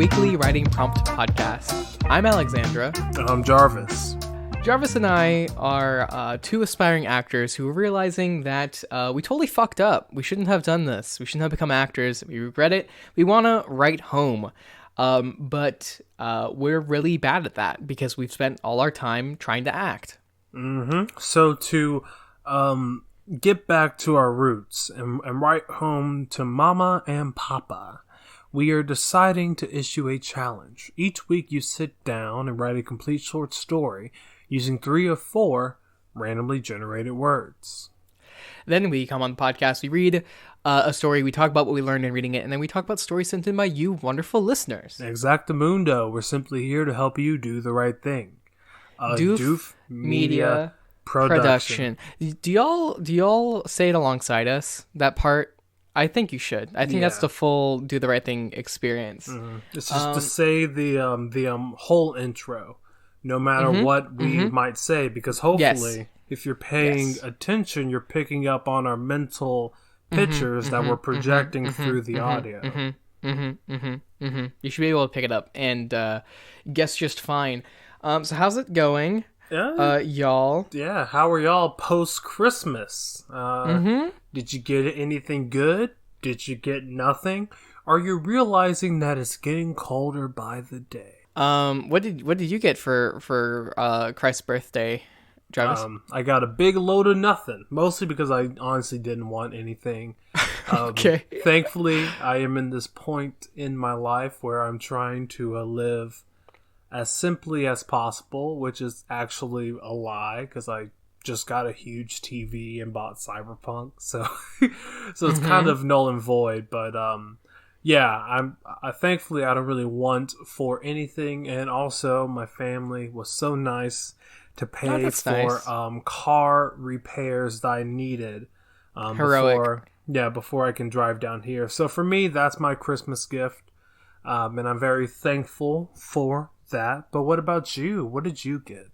weekly writing prompt podcast. I'm Alexandra. And I'm Jarvis. Jarvis and I are two aspiring actors who are realizing that we totally fucked up. We shouldn't have done this. We shouldn't have become actors. We regret it. We want to write home. But we're really bad at that because we've spent all our time trying to act. Mm-hmm. So to get back to our roots and write home to Mama and Papa, we are deciding to issue a challenge. Each week you sit down and write a complete short story using 3 or 4 randomly generated words. Then we come on the podcast, we read a story, we talk about what we learned in reading it, and then we talk about stories sent in by you wonderful listeners. Exactamundo. We're simply here to help you do the right thing. Doof Media Production. Do y'all say it alongside us? That part? I think you should. I think that's the full do the right thing experience. Mm-hmm. It's just to say the whole intro, no matter what we might say, because hopefully if you're paying attention, you're picking up on our mental pictures that we're projecting through the audio. You should be able to pick it up and guess just fine. So how's it going? Y'all? Yeah, how are y'all post-Christmas? Did you get anything good? Did you get nothing? Are you realizing that it's getting colder by the day? What did you get for Christ's birthday, Travis? I got a big load of nothing, mostly because I honestly didn't want anything. Okay. Thankfully, I am in this point in my life where I'm trying to live as simply as possible, which is actually a lie because I just got a huge TV and bought Cyberpunk, so it's kind of null and void. But I thankfully I don't really want for anything, and also my family was so nice to pay for car repairs that I needed. Heroic. Before I can drive down here. So for me, that's my Christmas gift, and I'm very thankful for that. But what about you? What did you get?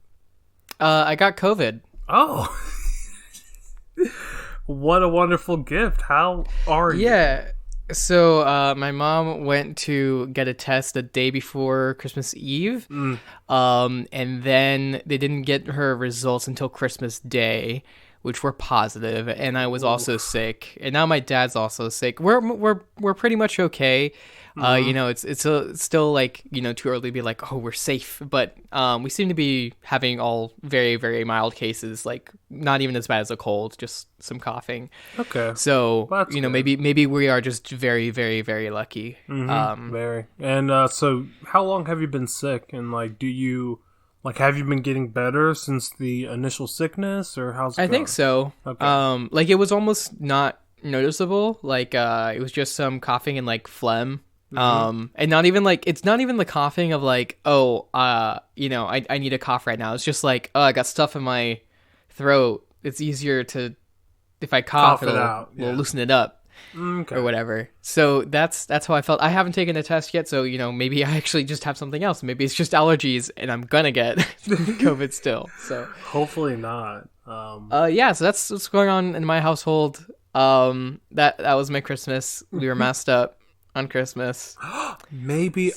I got COVID. Oh, what a wonderful gift. How are you? Yeah. So my mom went to get a test the day before Christmas Eve. And then they didn't get her results until Christmas Day, which were positive, and I was also sick. And now my dad's also sick. We're pretty much okay. It's still like, too early to be like, oh, we're safe. But we seem to be having all very, very mild cases, like not even as bad as a cold, just some coughing. Okay. So, well, good. maybe we are just very, very, very lucky. Very. And so how long have you been sick? And have you been getting better since the initial sickness, or how's it going? I think so. Okay. It was almost not noticeable. It was just some coughing and phlegm. And not even it's not even the coughing of I need a cough right now. It's just I got stuff in my throat. It's easier to, if I cough it'll loosen it up. Okay. Or whatever. So that's how I felt. I haven't taken a test yet, so maybe I actually just have something else. Maybe it's just allergies and I'm gonna get COVID still. So hopefully not. So that's what's going on in my household. That was my Christmas. We were masked up on Christmas. Maybe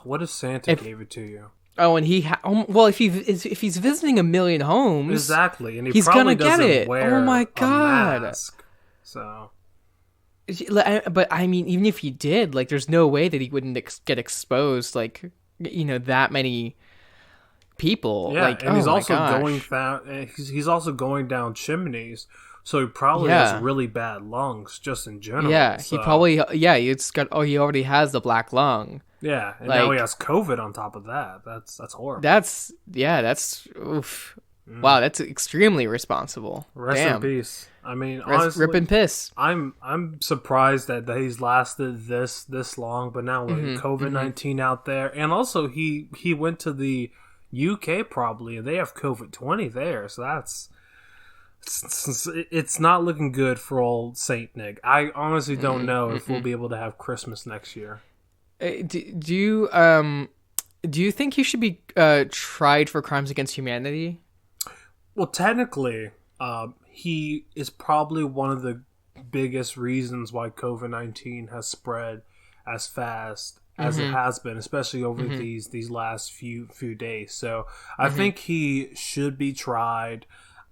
what if Santa gave it to you? Oh, and if he's visiting a million homes, exactly, and he's probably gonna get it. Wear oh my god! A mask, so. But I mean, even if he did, there's no way that he wouldn't get exposed. That many people. Yeah, and he's also going down. He's also going down chimneys, so he probably has really bad lungs, just in general. Yeah, so. he probably. Yeah, it's got. Oh, he already has the black lung. Yeah, and now he has COVID on top of that. That's horrible. That's oof. Wow, that's extremely irresponsible. Rest in peace. I mean, honestly, rip and piss. I'm surprised that he's lasted this long, but now with COVID-19 out there, and also he went to the UK probably, and they have COVID-20 there, so it's not looking good for old Saint Nick. I honestly don't know if we'll be able to have Christmas next year. Do you think he should be tried for crimes against humanity? Well, technically, he is probably one of the biggest reasons why COVID-19 has spread as fast as it has been, especially over these last few days. So I think he should be tried.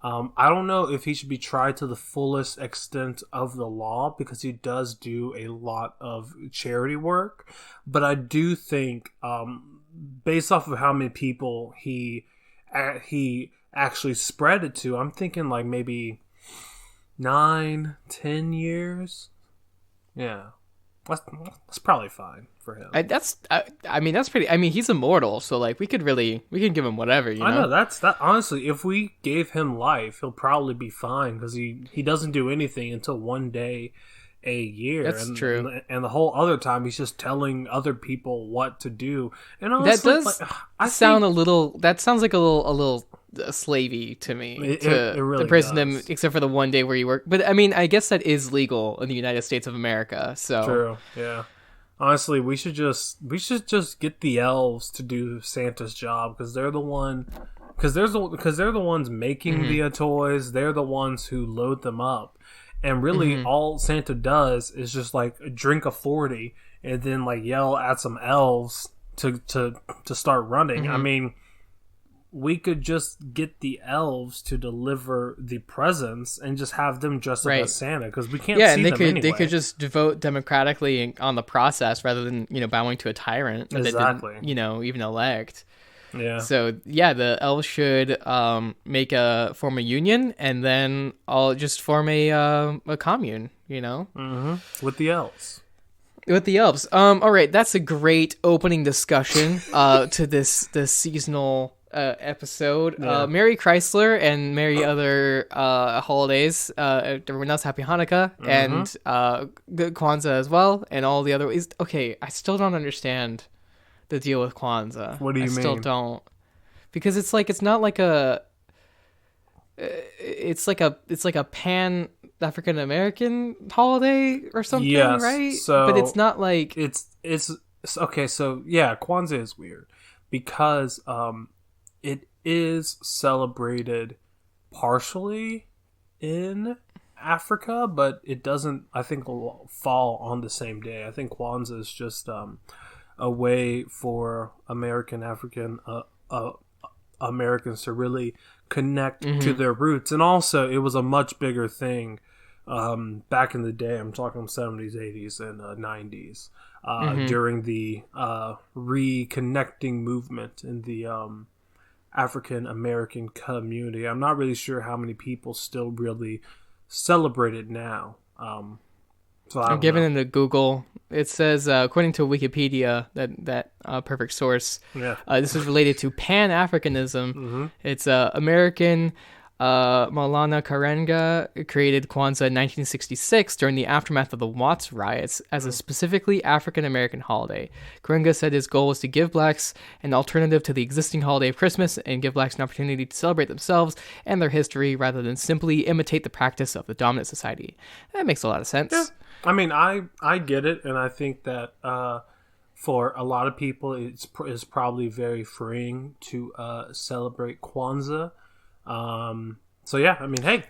I don't know if he should be tried to the fullest extent of the law, because he does do a lot of charity work. But I do think, based off of how many people he actually spread it to, I'm thinking like maybe 9-10 years. Yeah, that's probably fine for him. I mean, that's pretty. I mean, he's immortal, so like we can give him whatever. You know? I know that. Honestly, if we gave him life, he'll probably be fine, because he doesn't do anything until one day a year. That's true. And the whole other time, he's just telling other people what to do. And honestly, that does That sounds like a little slavey to me. It really imprison does. them, except for the one day where you work. But I mean, I guess that is legal in the United States of America. So true. Yeah. Honestly, we should just get the elves to do Santa's job, because they're the ones making the toys. They're the ones who load them up, and really all Santa does is just like drink a 40 and then like yell at some elves to start running. I mean, we could just get the elves to deliver the presents and just have them dress up as Santa, because we can't see them anyway. They could just vote democratically on the process rather than, bowing to a tyrant that Exactly. they didn't, even elect. Yeah. So yeah, the elves should form a union, and then I'll just form a commune. With the elves. With the elves. All right, that's a great opening discussion to this seasonal episode. Yeah. Merry Chrysler and merry other holidays. Everyone else, happy Hanukkah and good Kwanzaa as well, and all the other ways. Okay, I still don't understand the deal with Kwanzaa. What do you mean? I still don't, because it's not like a. It's like a pan African American holiday or something, yes, right? So but it's not like it's okay. So yeah, Kwanzaa is weird because it is celebrated partially in Africa, but it doesn't, I think, fall on the same day. I think Kwanzaa is just a way for African Americans to really connect to their roots. And also, it was a much bigger thing back in the day. I'm talking 70s, 80s, and 90s during the reconnecting movement in the African American community. I'm not really sure how many people still really celebrate it now. So I'm giving it a Google. It says, according to Wikipedia, that perfect source, this is related to Pan-Africanism. It's American Maulana Karenga created Kwanzaa in 1966 during the aftermath of the Watts riots as a specifically African-American holiday. Karenga said his goal was to give blacks an alternative to the existing holiday of Christmas and give blacks an opportunity to celebrate themselves and their history rather than simply imitate the practice of the dominant society. That makes a lot of sense. Yeah. I mean, I get it, and I think that for a lot of people, it's probably very freeing to celebrate Kwanzaa. So yeah, I mean, hey,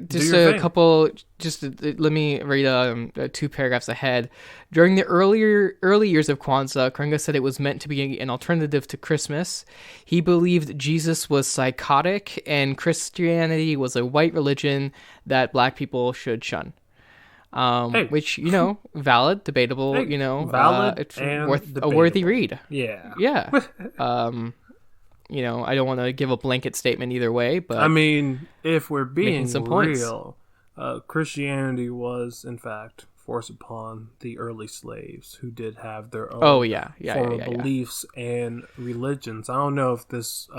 just a couple. Let me read 2 paragraphs ahead. During the early years of Kwanzaa, Karenga said it was meant to be an alternative to Christmas. He believed Jesus was psychotic and Christianity was a white religion that black people should shun. Which, valid, debatable, valid, it's and worth debatable. a worthy read. Yeah. I don't want to give a blanket statement either way, but I mean, if we're being some real, Christianity was in fact forced upon the early slaves who did have their own beliefs and religions. I don't know if this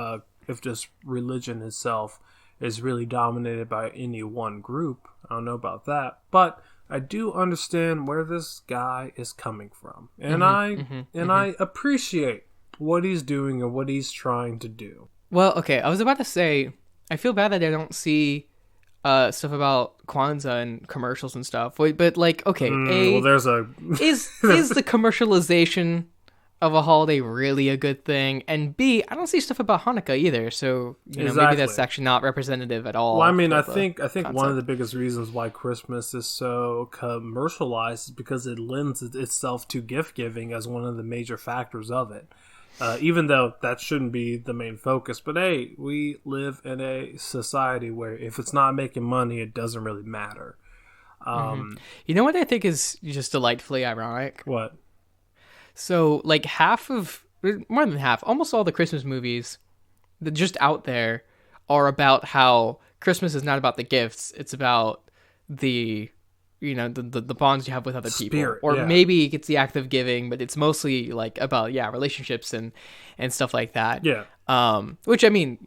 religion itself is really dominated by any one group. I don't know about that, but I do understand where this guy is coming from, and I appreciate what he's doing and what he's trying to do. Well, okay, I was about to say, I feel bad that I don't see stuff about Kwanzaa and commercials and stuff. But like, okay, well, there's a is the commercialization of a holiday really a good thing? And B, I don't see stuff about Hanukkah either, so maybe that's actually not representative at all. Well, I mean, I think one of the biggest reasons why Christmas is so commercialized is because it lends itself to gift giving as one of the major factors of it. Even though that shouldn't be the main focus, but hey, we live in a society where if it's not making money, it doesn't really matter. You know what I think is just delightfully ironic? What? So, like more than half, almost all the Christmas movies that just out there are about how Christmas is not about the gifts; it's about the bonds you have with other people, or maybe it's the act of giving, but it's mostly like about relationships and stuff like that. Yeah. Which I mean,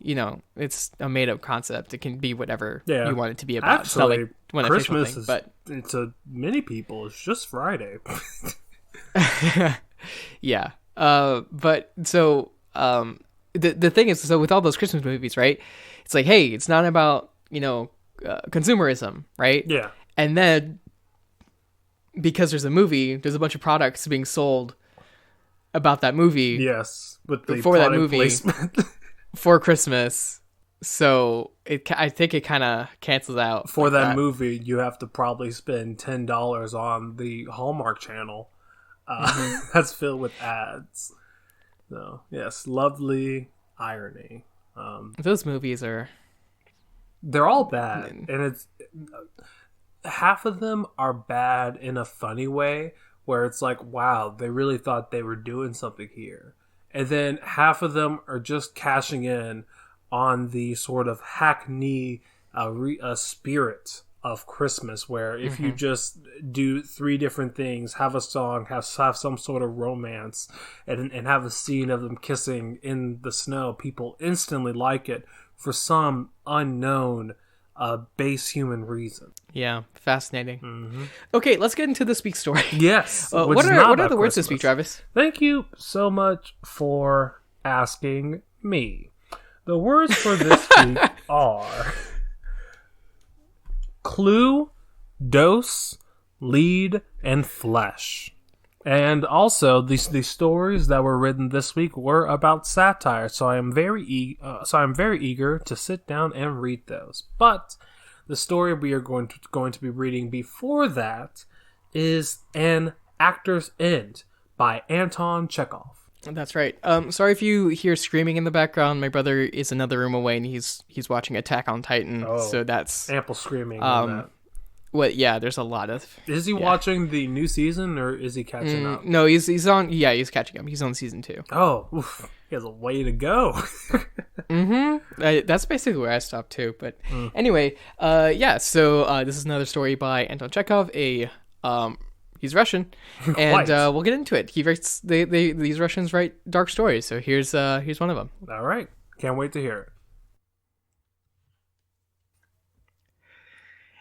it's a made up concept. It can be whatever you want it to be about. Actually, it's not like one Christmas thing, but to many people, it's just Friday. Yeah. But so the thing is, so with all those Christmas movies, right? It's like, hey, it's not about consumerism, right? Yeah. And then because there's a movie, there's a bunch of products being sold about that movie. Yes, with the for that movie placement. For Christmas. So I think it kind of cancels out. For that movie, you have to probably spend $10 on the Hallmark Channel. That's filled with ads. So yes, lovely irony. Those movies they're all bad, and it's half of them are bad in a funny way where it's like, wow, they really thought they were doing something here, and then half of them are just cashing in on the sort of hackney spirit of Christmas, where if you just do 3 different things, have a song, have some sort of romance, and have a scene of them kissing in the snow, people instantly like it for some unknown base human reason. Yeah, fascinating. Okay, let's get into this week's story. Yes. What are the words this week, Travis? Thank you so much for asking me. The words for this week are clue, dose, lead, and flesh. And also, these stories that were written this week were about satire, so I am very eager to sit down and read those. But the story we are going to be reading before that is An Actor's End by Anton Chekhov. That's right. Sorry if you hear screaming in the background. My brother is another room away, and he's watching Attack on Titan. So that's ample screaming. On that. What? Yeah, there's a lot of. Is he watching the new season, or is he catching up? No, he's on. Yeah, he's catching up. He's on season 2. Oh, oof, he has a way to go. That's basically where I stopped too. But anyway, yeah. So this is another story by Anton Chekhov. He's Russian, and we'll get into it. He writes these Russians write dark stories. So here's one of them. All right, can't wait to hear it.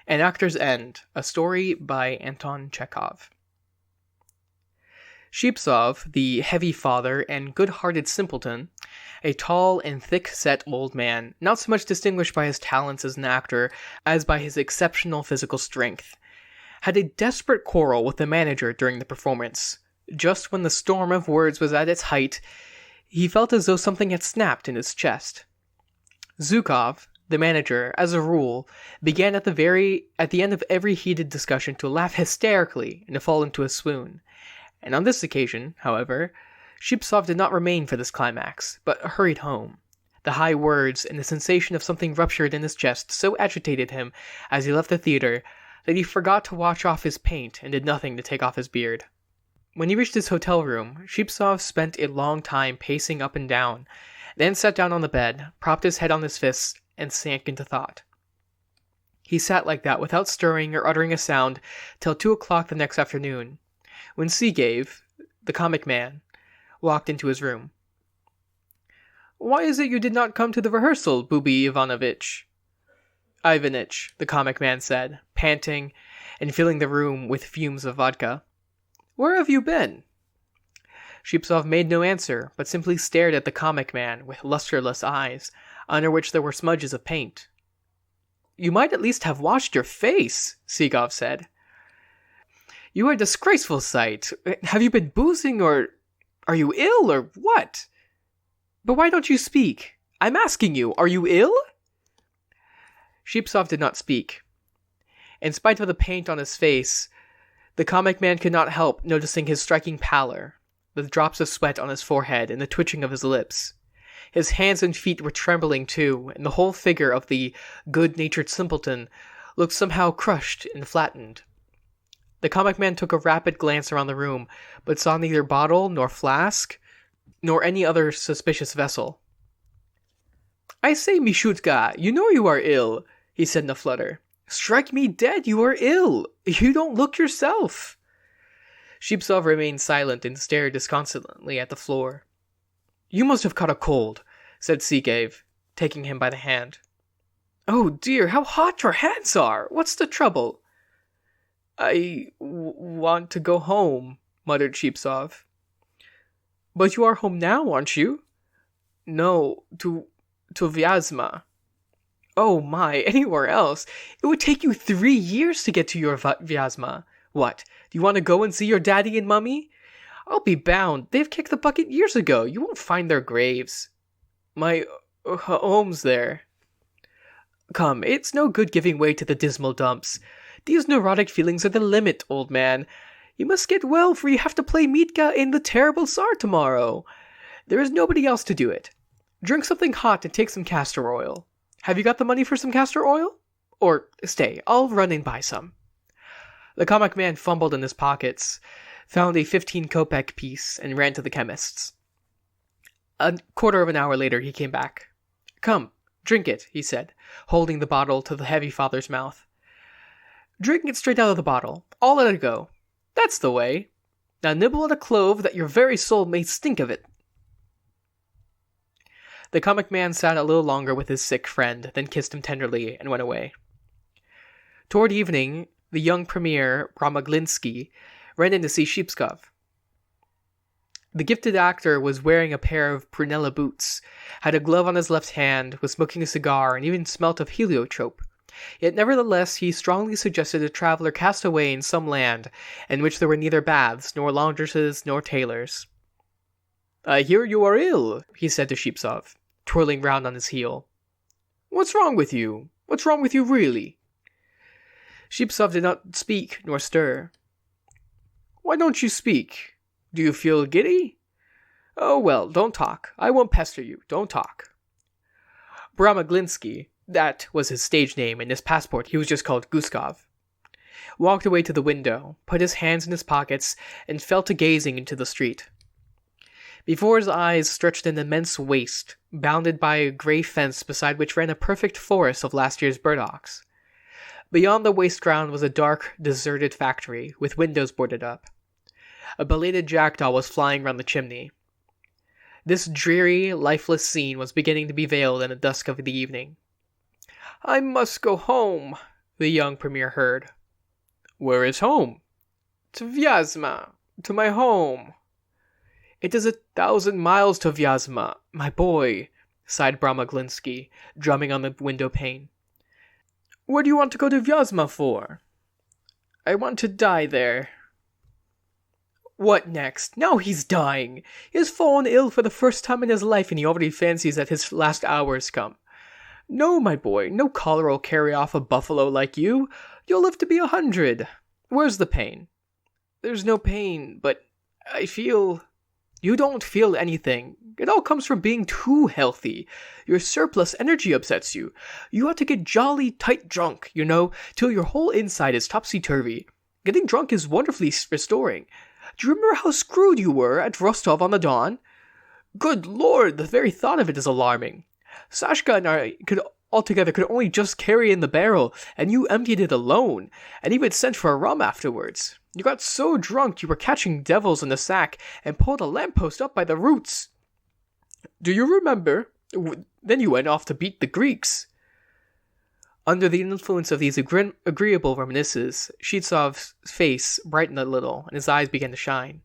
An Actor's End, a story by Anton Chekhov. Sheepsov, the heavy father and good-hearted simpleton, a tall and thick-set old man, not so much distinguished by his talents as an actor as by his exceptional physical strength, had a desperate quarrel with the manager during the performance. Just when the storm of words was at its height, he felt as though something had snapped in his chest. Zhukov, the manager, as a rule, began at the end of every heated discussion to laugh hysterically and to fall into a swoon. And on this occasion, however, Sheepsov did not remain for this climax, but hurried home. The high words and the sensation of something ruptured in his chest so agitated him as he left the theater that he forgot to wash off his paint and did nothing to take off his beard. When he reached his hotel room, Sheepsov spent a long time pacing up and down, then sat down on the bed, propped his head on his fists, and sank into thought. He sat like that without stirring or uttering a sound till 2 o'clock the next afternoon, when Sergey, the comic man, walked into his room. "Why is it you did not come to the rehearsal, Booby Ivanitch, the comic man said, panting and filling the room with fumes of vodka. "Where have you been?" Sheepsov made no answer, but simply stared at the comic man with lustreless eyes, under which there were smudges of paint. "You might at least have washed your face," Segov said. "You are a disgraceful sight. Have you been boozing or..." Are you ill or what? But why don't you speak? I'm asking you, are you ill? Sheepsov did not speak. In spite of the paint on his face, the comic man could not help noticing his striking pallor, the drops of sweat on his forehead and the twitching of his lips. His hands and feet were trembling too, and the whole figure of the good-natured simpleton looked somehow crushed and flattened. The comic man took a rapid glance around the room, but saw neither bottle nor flask, nor any other suspicious vessel. I say, Mishutka, you know you are ill, he said in a flutter. Strike me dead, you are ill. You don't look yourself. Sheepsov remained silent and stared disconsolately at the floor. You must have caught a cold, said Sigev, taking him by the hand. Oh dear, how hot your hands are! What's the trouble? I want to go home, muttered Sheepsov. But you are home now, aren't you? No, to Vyazma. Oh my, anywhere else. It would take you 3 years to get to your Vyazma. What, do you want to go and see your daddy and mummy? I'll be bound, they've kicked the bucket years ago. You won't find their graves. My home's there. Come, it's no good giving way to the dismal dumps. These neurotic feelings are the limit, old man. You must get well, for you have to play Mitka in the terrible Tsar tomorrow. There is nobody else to do it. Drink something hot and take some castor oil. Have you got the money for some castor oil? Or, stay, I'll run and buy some. The comic man fumbled in his pockets, found a 15-kopeck piece, and ran to the chemist's. A quarter of an hour later, he came back. Come, drink it, he said, holding the bottle to the heavy father's mouth. Drink it straight out of the bottle. I'll let it go. That's the way. Now nibble at a clove that your very soul may stink of it. The comic man sat a little longer with his sick friend, then kissed him tenderly and went away. Toward evening, the young premier, Bramaglinsky, ran in to see Sheepsov. The gifted actor was wearing a pair of prunella boots, had a glove on his left hand, was smoking a cigar, and even smelt of heliotrope. Yet nevertheless he strongly suggested a traveller cast away in some land in which there were neither baths, nor laundresses, nor tailors. I hear you are ill, he said to Sheepsov, twirling round on his heel. What's wrong with you? What's wrong with you really? Sheepsov did not speak nor stir. Why don't you speak? Do you feel giddy? Oh well, don't talk. I won't pester you. Don't talk. Bramaglinsky, that was his stage name, in his passport he was just called Guskov, walked away to the window, put his hands in his pockets, and fell to gazing into the street. Before his eyes stretched an immense waste, bounded by a grey fence beside which ran a perfect forest of last year's burdocks. Beyond the waste ground was a dark, deserted factory, with windows boarded up. A belated jackdaw was flying round the chimney. This dreary, lifeless scene was beginning to be veiled in the dusk of the evening. I must go home, the young premier heard. Where is home? To Vyazma, to my home. It is 1,000 miles to Vyazma, my boy, sighed Bramaglinsky, drumming on the window pane. Where do you want to go to Vyazma for? I want to die there. What next? Now he's dying. He has fallen ill for the first time in his life, and he already fancies that his last hour has come. No, my boy, no cholera will carry off a buffalo like you. You'll live to be 100. Where's the pain? There's no pain, but I feel... You don't feel anything. It all comes from being too healthy. Your surplus energy upsets you. You ought to get jolly tight drunk, you know, till your whole inside is topsy-turvy. Getting drunk is wonderfully restoring. Do you remember how screwed you were at Rostov-on-the-Don? Good Lord, the very thought of it is alarming. Sashka and I could only just carry in the barrel, and you emptied it alone, and even sent for a rum afterwards. You got so drunk you were catching devils in the sack, and pulled a lamppost up by the roots. Do you remember? Then you went off to beat the Greeks. Under the influence of these agreeable reminiscences, Sheepsov's face brightened a little, and his eyes began to shine.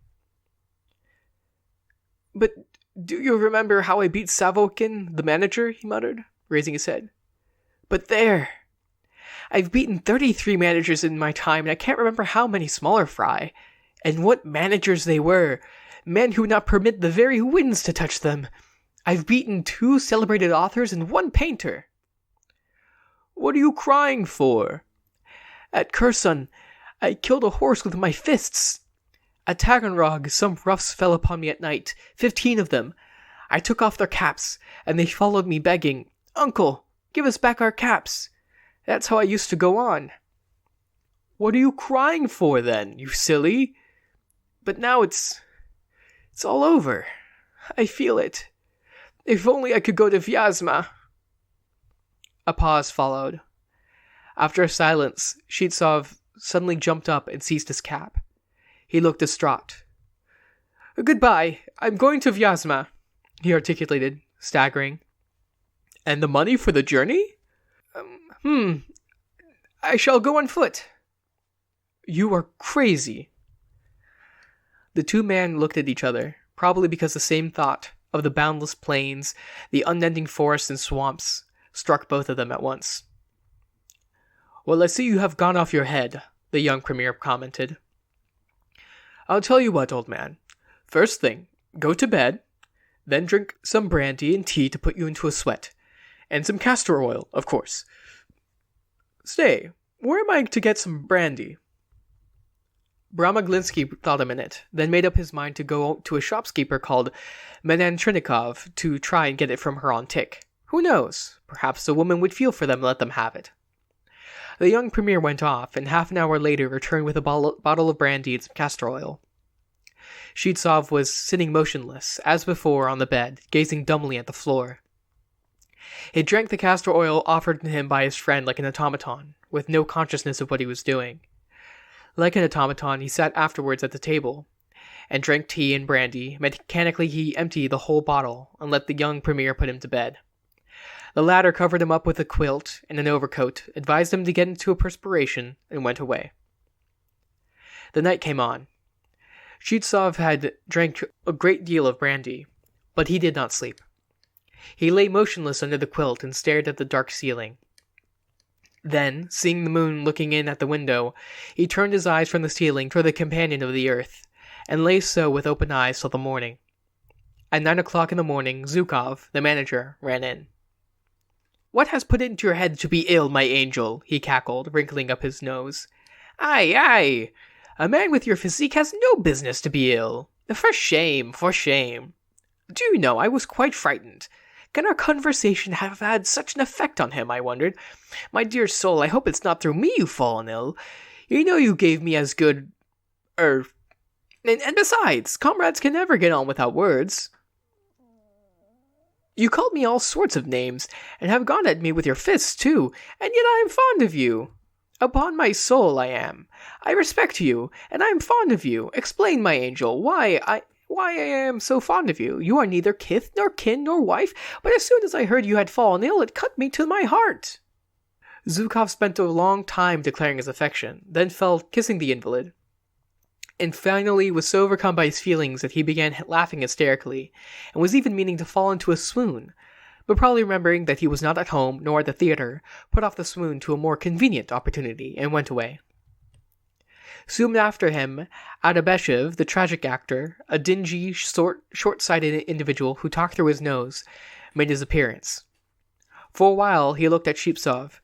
But do you remember how I beat Savokin, the manager? He muttered, raising his head. But there! I've beaten 33 managers in my time, and I can't remember how many smaller fry. And what managers they were! Men who would not permit the very winds to touch them. I've beaten 2 celebrated authors and 1 painter. What are you crying for? At Kherson, I killed a horse with my fists. At Taganrog, some roughs fell upon me at night, 15 of them. I took off their caps, and they followed me begging, Uncle, give us back our caps. That's how I used to go on. What are you crying for, then, you silly? But now it's all over. I feel it. If only I could go to Vyazma. A pause followed. After a silence, Shitsov suddenly jumped up and seized his cap. He looked distraught. Goodbye, I'm going to Vyazma, he articulated, staggering. And the money for the journey? I shall go on foot. You are crazy. The 2 men looked at each other, probably because the same thought of the boundless plains, the unending forests and swamps, struck both of them at once. Well, I see you have gone off your head, the young premier commented. I'll tell you what, old man. First thing, go to bed, then drink some brandy and tea to put you into a sweat, and some castor oil, of course. Stay, where am I to get some brandy? Brahmaglinsky thought a minute, then made up his mind to go to a shopkeeper called Menantrinikov to try and get it from her on tick. Who knows? Perhaps the woman would feel for them and let them have it. The young premier went off, and half an hour later returned with a bottle of brandy and some castor oil. Shitsov was sitting motionless, as before, on the bed, gazing dumbly at the floor. He drank the castor oil offered to him by his friend like an automaton, with no consciousness of what he was doing. Like an automaton, he sat afterwards at the table, and drank tea and brandy. Mechanically he emptied the whole bottle, and let the young premier put him to bed. The latter covered him up with a quilt and an overcoat, advised him to get into a perspiration, and went away. The night came on. Shitsov had drank a great deal of brandy, but he did not sleep. He lay motionless under the quilt and stared at the dark ceiling. Then, seeing the moon looking in at the window, he turned his eyes from the ceiling toward the companion of the earth, and lay so with open eyes till the morning. At 9 o'clock in the morning, Zhukov, the manager, ran in. What has put it into your head to be ill, my angel? He cackled, wrinkling up his nose. Aye! A man with your physique has no business to be ill. For shame, for shame. Do you know, I was quite frightened. Can our conversation have had such an effect on him, I wondered. My dear soul, I hope it's not through me you've fallen ill. You know you gave me as good... And besides, comrades can never get on without words. You called me all sorts of names, and have gone at me with your fists, too, and yet I am fond of you. Upon my soul, I am. I respect you, and I am fond of you. Explain, my angel, why I am so fond of you. You are neither kith, nor kin, nor wife, but as soon as I heard you had fallen ill, it cut me to my heart. Zhukov spent a long time declaring his affection, then fell kissing the invalid, and finally was so overcome by his feelings that he began laughing hysterically, and was even meaning to fall into a swoon, but probably remembering that he was not at home nor at the theater, put off the swoon to a more convenient opportunity, and went away. Soon after him, Adabeshev, the tragic actor, a dingy, short-sighted individual who talked through his nose, made his appearance. For a while he looked at Shitsov,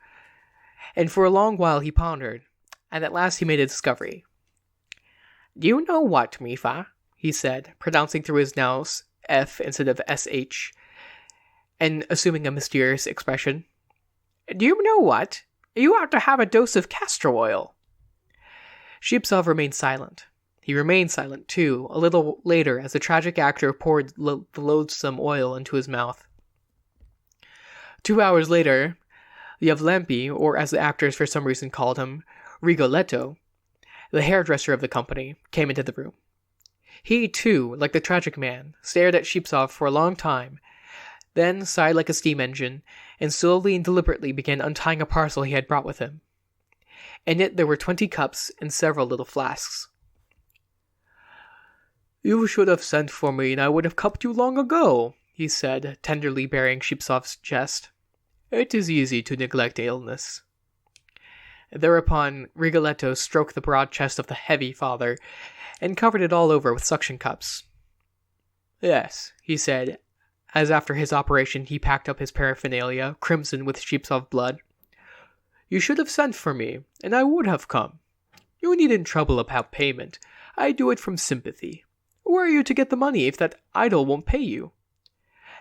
and for a long while he pondered, and at last he made a discovery. Do you know what, Mifa? He said, pronouncing through his nose F instead of SH, and assuming a mysterious expression. Do you know what? You ought to have a dose of castor oil. Shitsov remained silent. He remained silent, too, a little later as the tragic actor poured the loathsome oil into his mouth. 2 hours later, Yevlampi, or as the actors for some reason called him, Rigoletto, the hairdresser of the company, came into the room. He, too, like the tragic man, stared at Shitsov for a long time, then sighed like a steam engine, and slowly and deliberately began untying a parcel he had brought with him. In it there were 20 cups and several little flasks. You should have sent for me, and I would have cupped you long ago, he said, tenderly burying Shitsov's chest. It is easy to neglect illness. Thereupon Rigoletto stroked the broad chest of the heavy father, and covered it all over with suction cups. Yes, he said, as after his operation he packed up his paraphernalia, crimson with Sheepsov blood. You should have sent for me, and I would have come. You needn't trouble about payment. I do it from sympathy. Where are you to get the money if that idol won't pay you?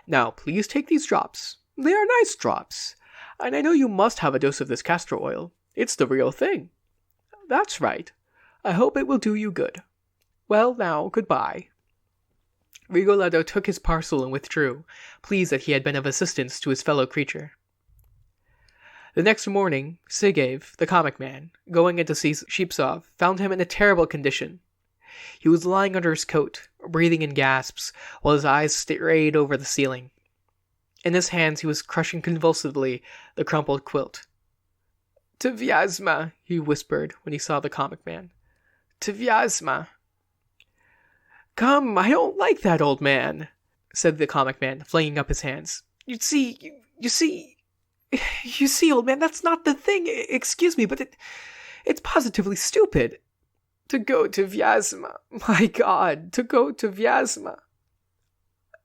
Now, please take these drops. They are nice drops. And I know you must have a dose of this castor oil. It's the real thing. That's right. I hope it will do you good. Well, now, goodbye. Rigoletto took his parcel and withdrew, pleased that he had been of assistance to his fellow creature. The next morning, Sigev, the comic man, going in to see Sheepsov, found him in a terrible condition. He was lying under his coat, breathing in gasps, while his eyes strayed over the ceiling. In his hands he was crushing convulsively the crumpled quilt. "To Vyazma," he whispered when he saw the comic man. "To Vyazma." "Come, I don't like that, old man," said the comic man, flinging up his hands. You see, old man, that's not the thing. Excuse me, but it's positively stupid. To go to Vyazma. My God, to go to Vyazma.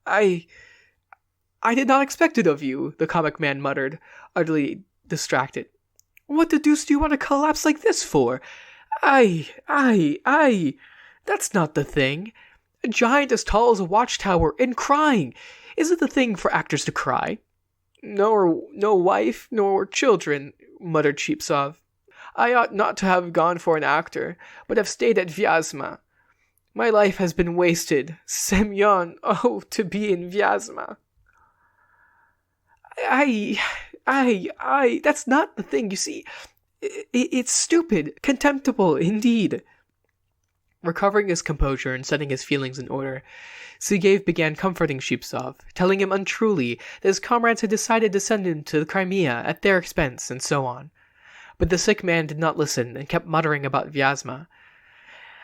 I did not expect it of you," the comic man muttered, utterly distracted. "What the deuce do you want to collapse like this for? That's not the thing. A giant as tall as a watchtower and crying. Is it the thing for actors to cry?" No wife, nor children," muttered Sheepsov. "I ought not to have gone for an actor, but have stayed at Vyazma. My life has been wasted. Semyon, oh, to be in Vyazma." That's not the thing, you see. It's stupid, contemptible, indeed. Recovering his composure and setting his feelings in order, Sigev began comforting Sheepsov, telling him untruly that his comrades had decided to send him to the Crimea at their expense, and so on. But the sick man did not listen and kept muttering about Vyazma.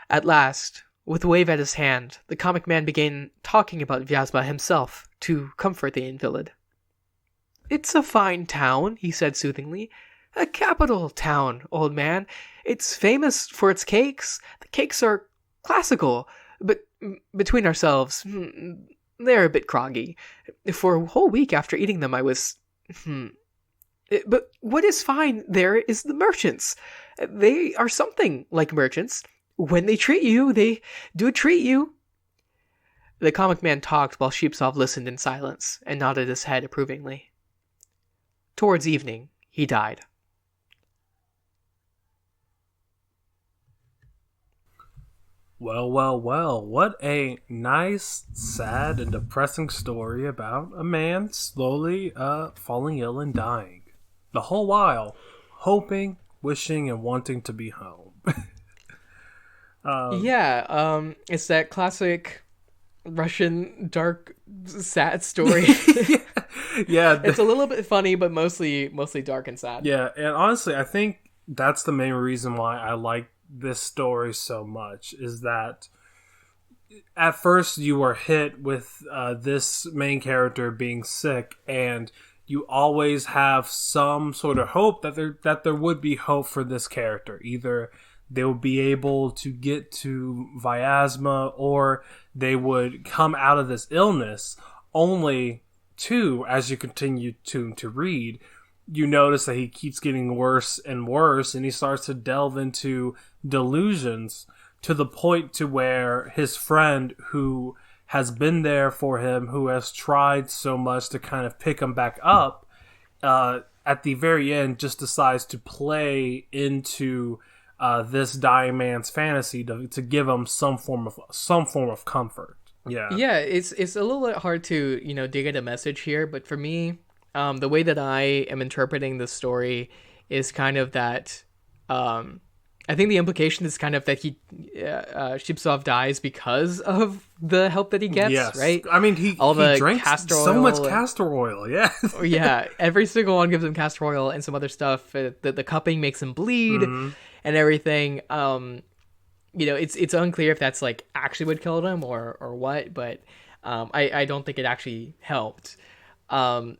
At last, with a wave at his hand, the comic man began talking about Vyazma himself to comfort the invalid. "It's a fine town," he said soothingly. "A capital town, old man. It's famous for its cakes. The cakes are classical, but between ourselves, they're a bit groggy. For a whole week after eating them I was... But what is fine there is the merchants. They are something like merchants. When they treat you, they do treat you." The comic man talked while Sheepsov listened in silence and nodded his head approvingly. Towards evening, he died. Well, what a nice, sad, and depressing story about a man slowly falling ill and dying. The whole while hoping, wishing, and wanting to be home. It's that classic Russian dark, sad story. Yeah. It's a little bit funny, but mostly dark and sad. Yeah, and honestly, I think that's the main reason why I like this story so much, is that at first you are hit with this main character being sick, and you always have some sort of hope that there would be hope for this character. Either they would be able to get to Vyazma, or they would come out of this illness. Only to, as you continue to read, you notice that he keeps getting worse and worse, and he starts to delve into delusions to the point to where his friend, who has been there for him, who has tried so much to kind of pick him back up, at the very end just decides to play into this dying man's fantasy to give him some form of comfort. Yeah, it's a little bit hard to dig at a message here, but for me, the way that I am interpreting the story is kind of that. I think the implication is kind of that Sheepsov dies because of the help that he gets, yes. Right? I mean, he drinks so much castor oil, yeah. Yeah, every single one gives him castor oil and some other stuff. The cupping makes him bleed and everything. It's unclear if that's like actually what killed him or what, but I don't think it actually helped. And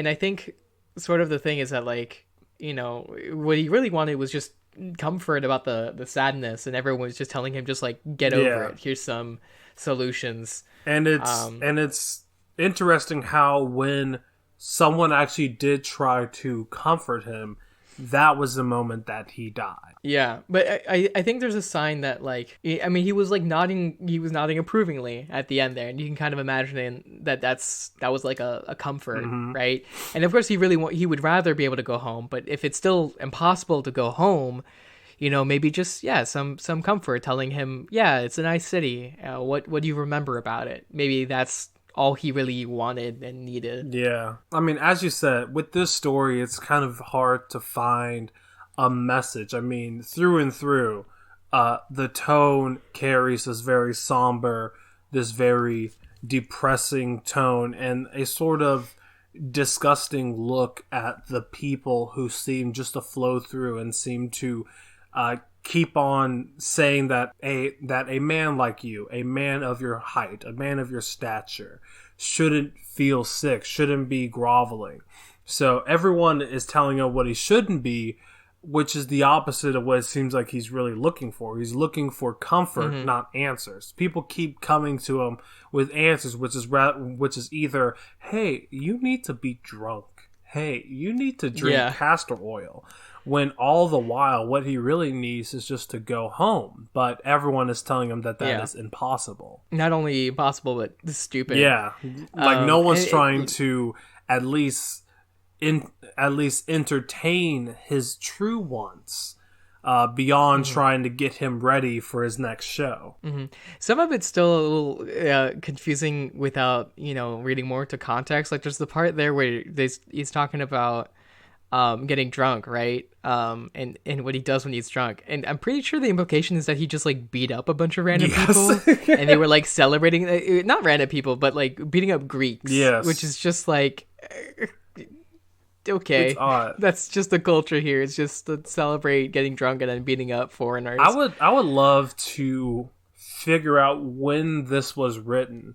I think sort of the thing is that what he really wanted was just comfort about the sadness, and everyone was just telling him just like get over it. Here's some solutions. And it's interesting how when someone actually did try to comfort him, that was the moment that he died. Yeah, but I think there's a sign that, like, I mean, he was nodding approvingly at the end there, and you can kind of imagine that was like a comfort, right? And of course, he would rather be able to go home, but if it's still impossible to go home, maybe just some comfort, telling him, it's a nice city. What do you remember about it? Maybe that's all he really wanted and needed. Yeah. I mean, as you said, with this story, it's kind of hard to find a message. I mean, through and through, the tone carries this very somber, this very depressing tone, and a sort of disgusting look at the people who seem just to flow through and seem to keep on saying that a man like you, a man of your height, a man of your stature, shouldn't feel sick, shouldn't be groveling. So everyone is telling him what he shouldn't be, which is the opposite of what it seems like he's really looking for. He's looking for comfort, not answers. People keep coming to him with answers, which is either, hey, you need to be drunk. Hey, you need to drink castor oil. When all the while, what he really needs is just to go home. But everyone is telling him that is impossible. Not only impossible, but stupid. Yeah, like no one's trying to at least entertain his true wants beyond trying to get him ready for his next show. Some of it's still a little confusing without reading more into context. Like there's the part there where he's talking about getting drunk, right? And what he does when he's drunk. And I'm pretty sure the implication is that he just like beat up a bunch of random people and they were like celebrating, not random people, but like beating up Greeks. Yes. Which is just like, okay, it's odd. That's just the culture here. It's just to celebrate getting drunk and then beating up foreigners. I would love to figure out when this was written.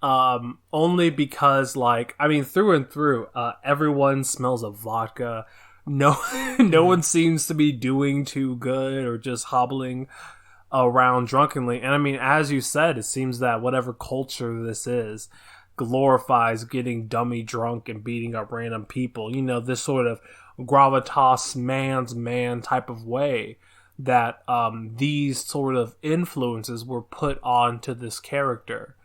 Only because, like, I mean, through and through, everyone smells of vodka. No one seems to be doing too good or just hobbling around drunkenly. And I mean, as you said, it seems that whatever culture this is glorifies getting dummy drunk and beating up random people. This sort of gravitas man's man type of way that these sort of influences were put onto this character.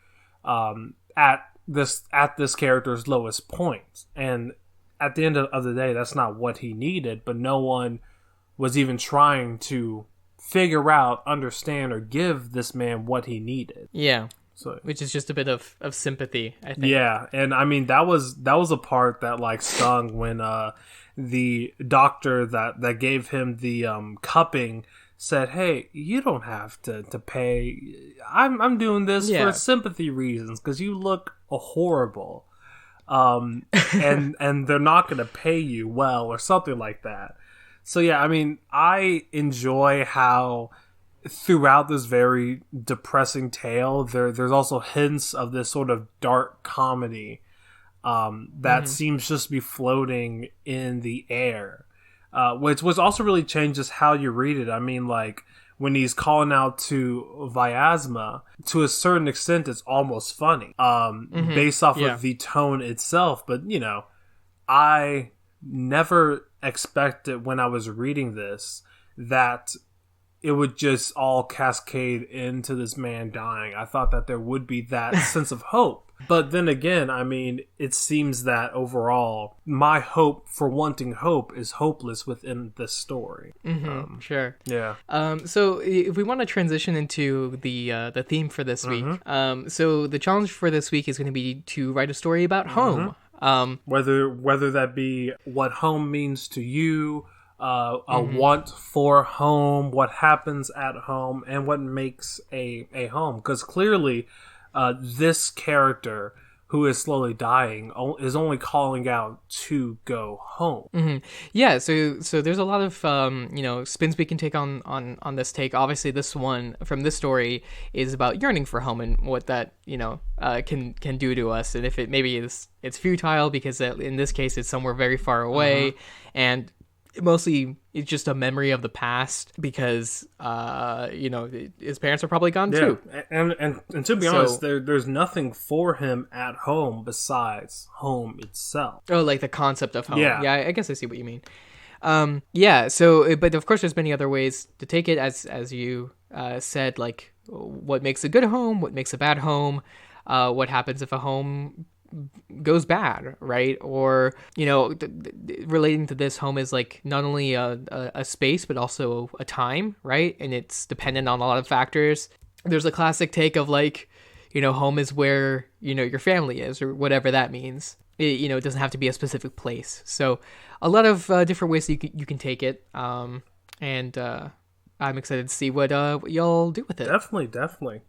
At this character's lowest point, and at the end of the day, that's not what he needed. But no one was even trying to figure out, understand, or give this man what he needed. Yeah, so which is just a bit of sympathy, I think. Yeah, and I mean that was a part that like stung when the doctor that gave him the cupping said, hey, you don't have to pay. I'm doing this for sympathy reasons because you look horrible. And they're not going to pay you well or something like that. So yeah, I mean, I enjoy how throughout this very depressing tale, there's also hints of this sort of dark comedy that seems just to be floating in the air. Which also really changes how you read it. I mean, like, when he's calling out to Vyazma, to a certain extent, it's almost funny, based off of the tone itself. But, I never expected when I was reading this that it would just all cascade into this man dying. I thought that there would be that sense of hope. But then again, I mean, it seems that overall, my hope for wanting hope is hopeless within this story. Sure. Yeah. So if we want to transition into the theme for this week, so the challenge for this week is going to be to write a story about home. Whether that be what home means to you, a want for home, what happens at home, and what makes a home. Because clearly, this character who is slowly dying is only calling out to go home. Yeah, so there's a lot of spins we can take on this take. Obviously, this one from this story is about yearning for home and what that can do to us, and if it maybe it's futile because in this case it's somewhere very far away, and mostly it's just a memory of the past because, his parents are probably gone too. And to be honest, there's nothing for him at home besides home itself. Oh, like the concept of home. Yeah, I guess I see what you mean. But of course there's many other ways to take it, as you said, like what makes a good home, what makes a bad home, what happens if a home goes bad, right? Or, relating to this, home is like not only a space, but also a time, right? And it's dependent on a lot of factors. There's a classic take of like, home is where, your family is, or whatever that means. It doesn't have to be a specific place. So a lot of different ways that you can take it. And I'm excited to see what y'all do with it. Definitely.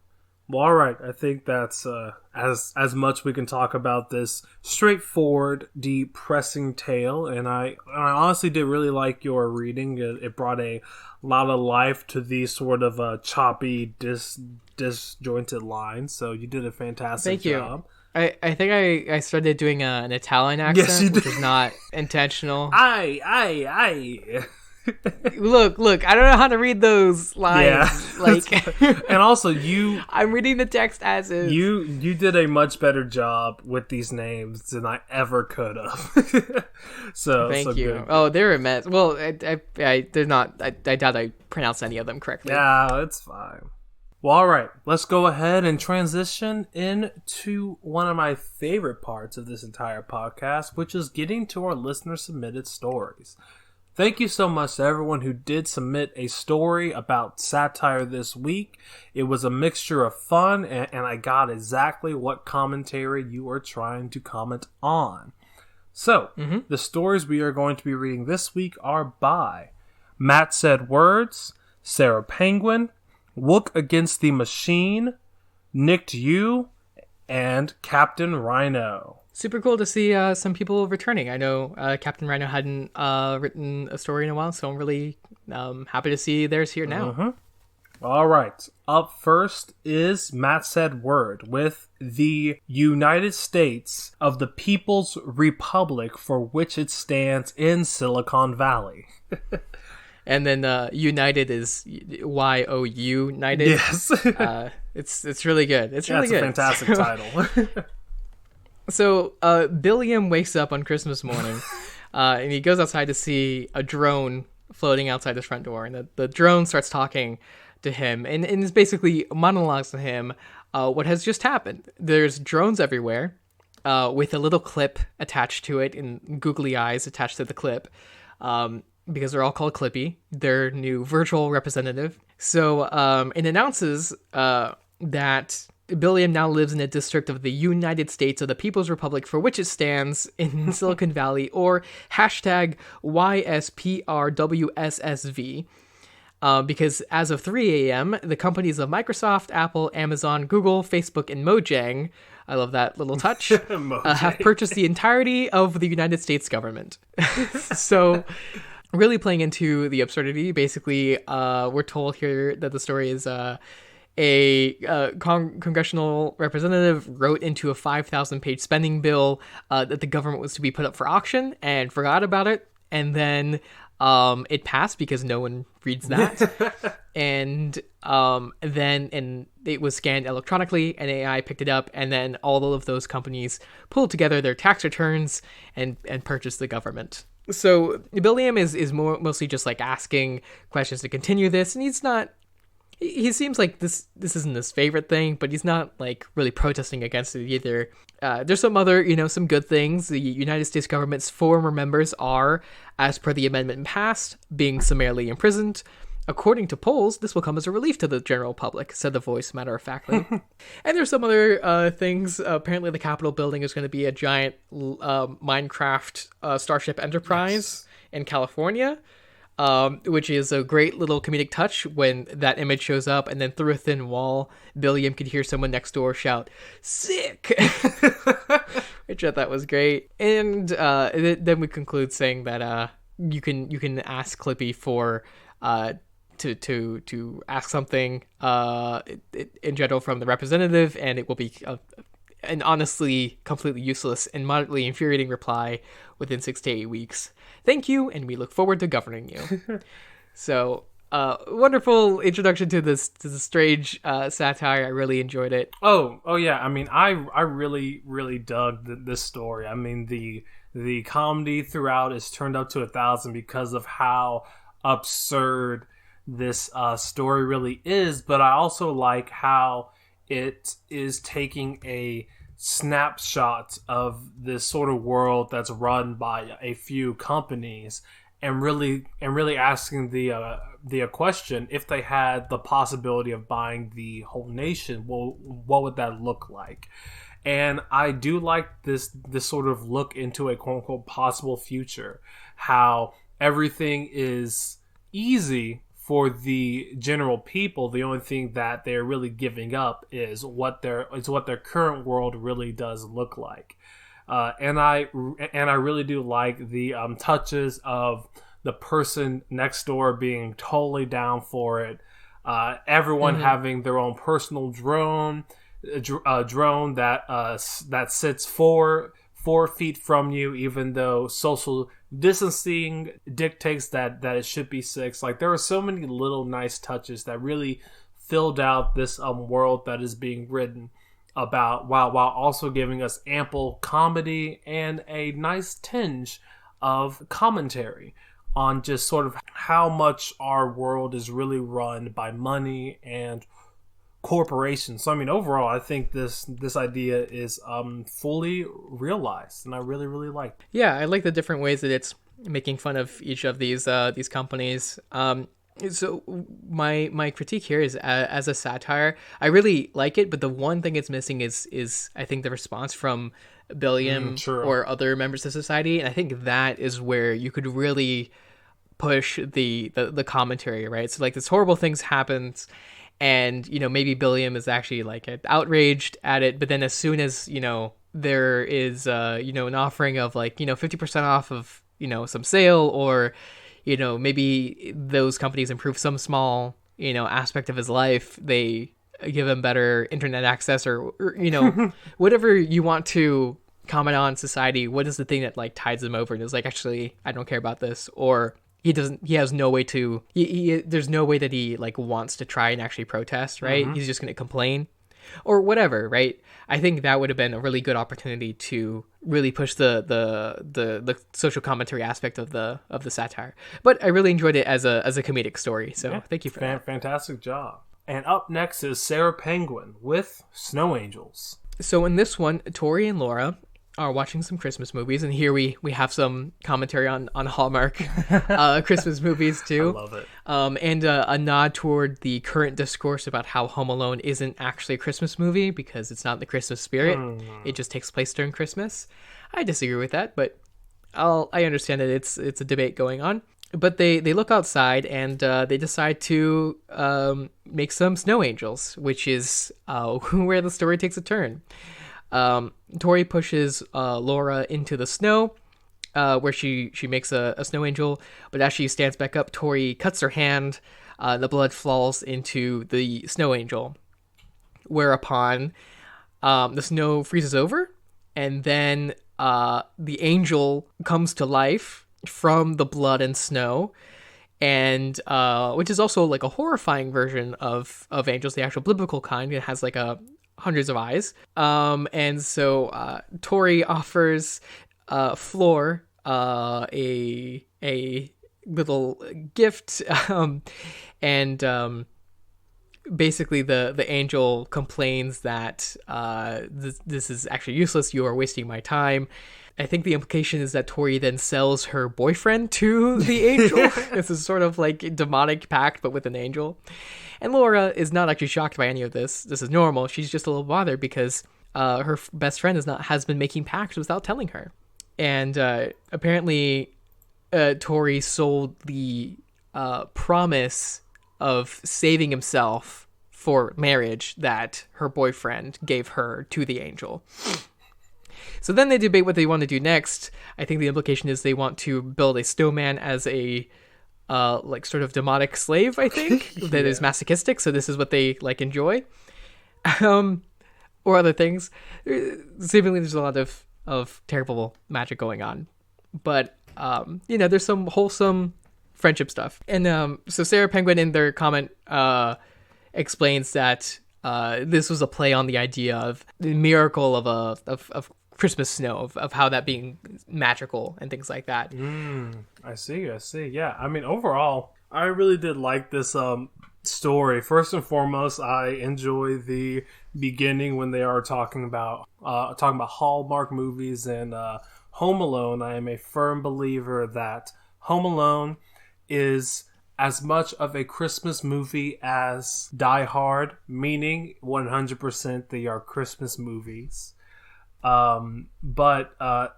Well, all right. I think that's as much we can talk about this straightforward, depressing tale. And I honestly did really like your reading. It brought a lot of life to these sort of choppy, disjointed lines. So you did a fantastic job. I think I started doing an Italian accent, yes, you did. Which is not intentional. Aye. Look, I don't know how to read those lines. Yeah. And also I'm reading the text as is. You did a much better job with these names than I ever could have. Thank you. Good. Oh, they're a mess. Well, they're not. I doubt I pronounced any of them correctly. Yeah, it's fine. Well, all right. Let's go ahead and transition into one of my favorite parts of this entire podcast, which is getting to our listener-submitted stories. Thank you so much to everyone who did submit a story about satire this week. It was a mixture of fun, and I got exactly what commentary you were trying to comment on. So, The stories we are going to be reading this week are by Matt Said Words, Sarah Penguin, Wook Against the Machine, Nicked You, and Captain Rhino. Super cool to see some people returning. I know Captain Rhino hadn't written a story in a while, so I'm really happy to see theirs here now. Mm-hmm. All right. Up first is Matt Said Word with the United States of the People's Republic for which it stands in Silicon Valley. And then United is YOU United. Yes. It's really good. It's really good. That's a fantastic title. So, Billiam wakes up on Christmas morning, and he goes outside to see a drone floating outside his front door. And the drone starts talking to him, and it's basically monologues to him what has just happened. There's drones everywhere, with a little clip attached to it, and googly eyes attached to the clip, because they're all called Clippy, their new virtual representative. So, it announces that Billiam now lives in a district of the United States of the People's Republic for which it stands in Silicon Valley, or hashtag YSPRWSSV. Because as of 3 a.m., the companies of Microsoft, Apple, Amazon, Google, Facebook, and Mojang, I love that little touch, have purchased the entirety of the United States government. So, really playing into the absurdity. Basically, we're told here that the story is a congressional representative wrote into a 5,000-page spending bill that the government was to be put up for auction and forgot about it. And then it passed because no one reads that. and it was scanned electronically, and AI picked it up. And then all of those companies pulled together their tax returns and purchased the government. So Billiam is mostly just like asking questions to continue this. And he seems like this isn't his favorite thing, but he's not like really protesting against it either. There's some other, some good things. The United States government's former members are, as per the amendment passed, being summarily imprisoned. According to polls, this will come as a relief to the general public, said the voice matter-of-factly. And there's some other things. Apparently the Capitol building is going to be a giant Minecraft Starship Enterprise in California. Which is a great little comedic touch when that image shows up, and then through a thin wall, Billiam could hear someone next door shout, "Sick!" Which I thought was great. And then we conclude saying that you can ask Clippy for to ask something in general from the representative, and it will be an honestly completely useless and moderately infuriating reply within 6 to 8 weeks. Thank you, and we look forward to governing you. So, wonderful introduction to this strange satire. I really enjoyed it. Oh yeah. I mean, I really really dug this story. I mean, the comedy throughout is turned up to 1,000 because of how absurd this story really is. But I also like how it is taking a snapshot of this sort of world that's run by a few companies, and really asking the question, if they had the possibility of buying the whole nation, well, what would that look like? And I do like this sort of look into a quote unquote possible future, how everything is easy for the general people. The only thing that they're really giving up is what their current world really does look like. And I really do like the touches of the person next door being totally down for it. Everyone having their own personal drone that sits 4 feet from you, even though social distancing dictates that it should be 6. Like, there are so many little nice touches that really filled out this world that is being written about, while also giving us ample comedy and a nice tinge of commentary on just sort of how much our world is really run by money and corporations. So I mean, overall, I think this idea is fully realized, and I really really like it. Yeah, I like the different ways that it's making fun of each of these companies. So my critique here is, as a satire, I really like it, but the one thing it's missing is I think the response from Billiam or other members of society, and I think that is where you could really push the commentary, right? So like, this horrible things happens, and maybe Billiam is actually like outraged at it, but then as soon as there is an offering of like 50% off of some sale, or maybe those companies improve some small aspect of his life, they give him better internet access, or whatever you want to comment on society. What is the thing that like tides him over and is like, actually, I don't care about this? Or he has no way to, there's no way that he like wants to try and actually protest, right? He's just going to complain or whatever, right? I think that would have been a really good opportunity to really push the social commentary aspect of the satire. But I really enjoyed it as a comedic story. So thank you for that. Fantastic job. And up next is Sarah Penguin with Snow Angels. So in this one, Tori and Laura are watching some Christmas movies, and here we have some commentary on Hallmark Christmas movies too. I love it. And a nod toward the current discourse about how Home Alone isn't actually a Christmas movie because it's not in the Christmas spirit. It just takes place during Christmas. I disagree with that, but I understand that it's a debate going on. But they look outside, and they decide to make some snow angels, which is where the story takes a turn. Tori pushes Laura into the snow, where she makes a snow angel, but as she stands back up, Tori cuts her hand. The blood falls into the snow angel, whereupon the snow freezes over, and then the angel comes to life from the blood and snow, and which is also like a horrifying version of angels, the actual biblical kind. It has like hundreds of eyes. And so Tori offers Floor a little gift, and basically the angel complains that this is actually useless. You are wasting my time. I think the implication is that Tori then sells her boyfriend to the angel. This is sort of like a demonic pact, but with an angel. And Laura is not actually shocked by any of this. This is normal. She's just a little bothered because her best friend has been making pacts without telling her. And apparently Tori sold the promise of saving himself for marriage that her boyfriend gave her to the angel. So then they debate what they want to do next. I think the implication is they want to build a snowman as a like sort of demonic slave, I think, that is masochistic. So this is what they like enjoy. or other things. Seemingly there's a lot of terrible magic going on. But, there's some wholesome friendship stuff. And so Sarah Penguin in their comment explains that this was a play on the idea of the miracle of Christmas snow, of how that being magical and things like that. I see. Yeah, I mean, overall, I really did like this story. First and foremost, I enjoy the beginning when they are talking about Hallmark movies and Home Alone. I am a firm believer that Home Alone is as much of a Christmas movie as Die Hard, meaning 100% they are Christmas movies. But I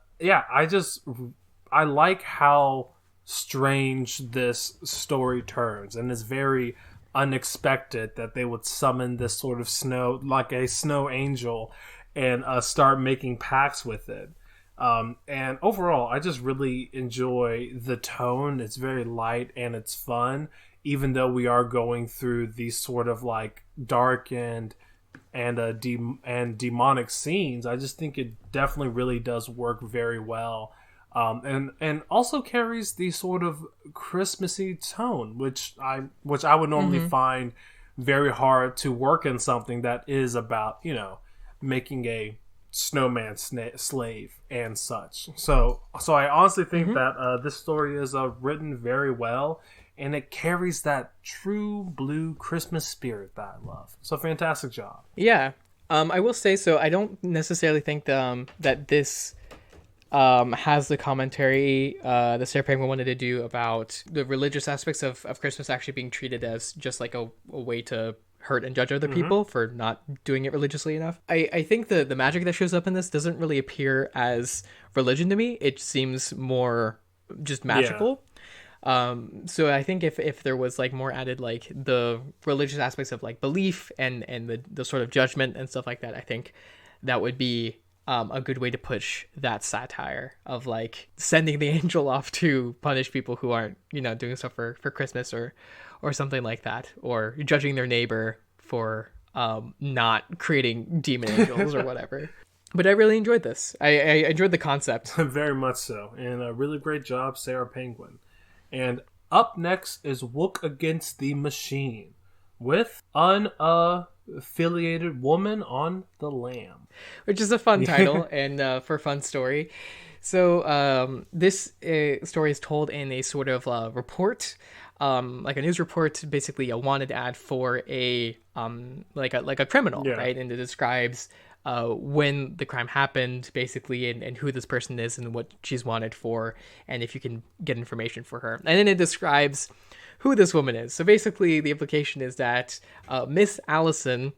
like how strange this story turns, and it's very unexpected that they would summon this sort of snow, like a snow angel, and start making pacts with it. And overall, I just really enjoy the tone. It's very light and it's fun, even though we are going through these sort of like dark and demonic scenes. I just think it definitely really does work very well. And also carries the sort of Christmassy tone, which I would normally find very hard to work in something that is about, making a snowman slave and such. So I honestly think that this story is written very well, and it carries that true blue Christmas spirit that I love. So fantastic job. Yeah. I will say, so I don't necessarily think that this has the commentary that Sarah Penguin wanted to do about the religious aspects of Christmas actually being treated as just like a way to hurt and judge other people for not doing it religiously enough. I think the magic that shows up in this doesn't really appear as religion to me. It seems more just magical. So I think if there was like more added like the religious aspects of like belief and the sort of judgment and stuff like that, I think that would be a good way to push that satire of like sending the angel off to punish people who aren't, doing stuff for Christmas or something like that, or judging their neighbor for not creating demon angels or whatever. But I really enjoyed this. I enjoyed the concept. Very much so. And a really great job, Sarah Penguin. And up next is Wook Against the Machine with Unaffiliated Woman on the Lamb. Which is a fun title and for a fun story. So this story is told in a sort of report, like a news report, basically a wanted ad for a like a criminal, right? And it describes when the crime happened, basically, and who this person is and what she's wanted for, and if you can get information for her. And then it describes who this woman is. So basically, the implication is that Miss Allison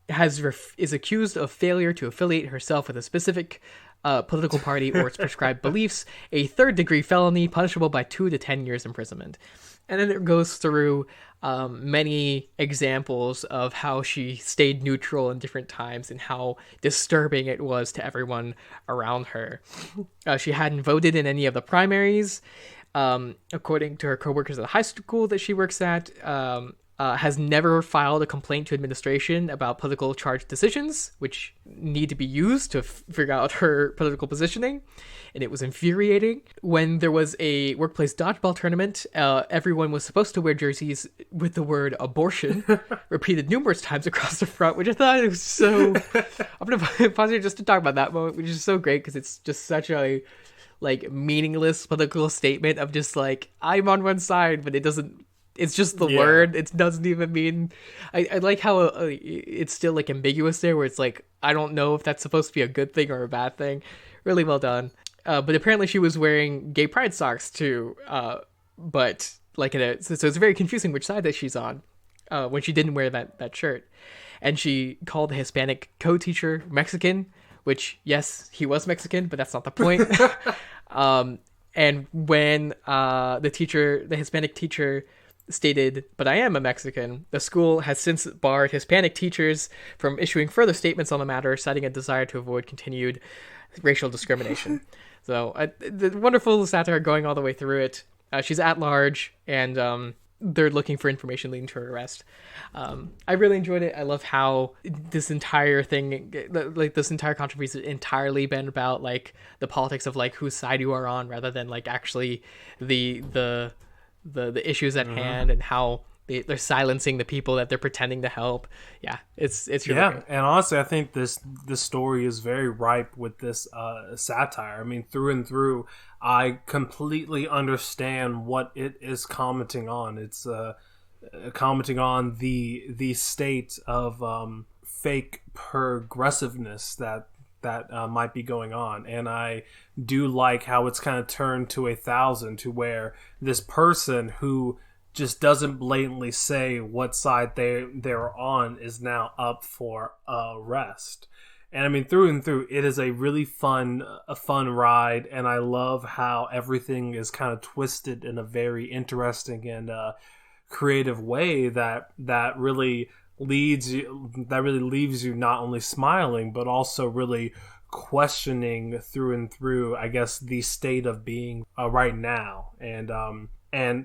is accused of failure to affiliate herself with a specific political party or its prescribed beliefs, a third-degree felony punishable by 2 to 10 years imprisonment. And then it goes through many examples of how she stayed neutral in different times and how disturbing it was to everyone around her. She hadn't voted in any of the primaries. According to her coworkers at the high school that she works at, has never filed a complaint to administration about political charged decisions, which need to be used to figure out her political positioning. And it was infuriating. When there was a workplace dodgeball tournament, everyone was supposed to wear jerseys with the word abortion repeated numerous times across the front, which I thought it was so... I'm going to pause here just to talk about that moment, which is so great because it's just such a like meaningless political statement of just like, I'm on one side, but it doesn't... It's just the word. It doesn't even mean... I like how it's still like ambiguous there, where it's like, I don't know if that's supposed to be a good thing or a bad thing. Really well done. But apparently she was wearing gay pride socks too. But like so it's very confusing which side that she's on when she didn't wear that shirt. And she called the Hispanic co-teacher Mexican, which, yes, he was Mexican, but that's not the point. And when the Hispanic teacher stated, "But I am a Mexican," the school has since barred Hispanic teachers from issuing further statements on the matter, citing a desire to avoid continued racial discrimination. So the wonderful satire going all the way through it. She's at large, and they're looking for information leading to her arrest. I really enjoyed it. I love how this entire thing, like this entire controversy, has entirely been about like the politics of like whose side you are on, rather than like actually the issues at hand, and how they're silencing the people that they're pretending to help. Yeah, it's really great. And honestly, I think this story is very ripe with this satire. I mean, through and through, I completely understand what it is commenting on. It's commenting on the state of fake progressiveness that might be going on. And I do like how it's kind of turned to 1,000, to where this person who just doesn't blatantly say what side they're on is now up for arrest. And I mean, through and through, it is a really fun ride, and I love how everything is kind of twisted in a very interesting and creative way that really leaves you not only smiling but also really questioning through and through, I guess, the state of being right now, and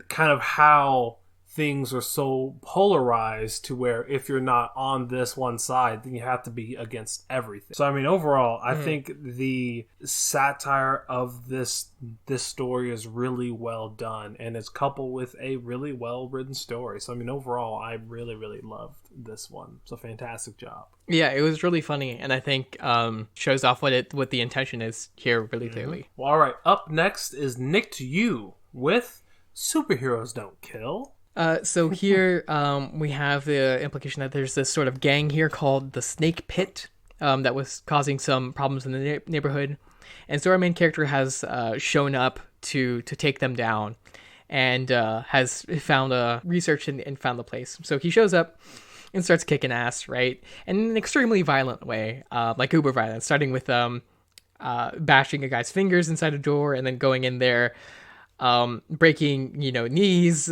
kind of how things are so polarized, to where if you're not on this one side, then you have to be against everything. So I mean, overall, I think the satire of this story is really well done, and it's coupled with a really well written story. So I mean, overall, I really, really loved this one. It's a fantastic job. Yeah, it was really funny, and I think shows off what the intention is here really clearly. Well, all right, up next is Nick to You with Superheroes Don't Kill. So here we have the implication that there's this sort of gang here called the Snake Pit that was causing some problems in the neighborhood. And so our main character has shown up to take them down, and has found research and found the place. So he shows up and starts kicking ass, right? And in an extremely violent way, like uber violent, starting with bashing a guy's fingers inside a door, and then going in there, breaking, knees,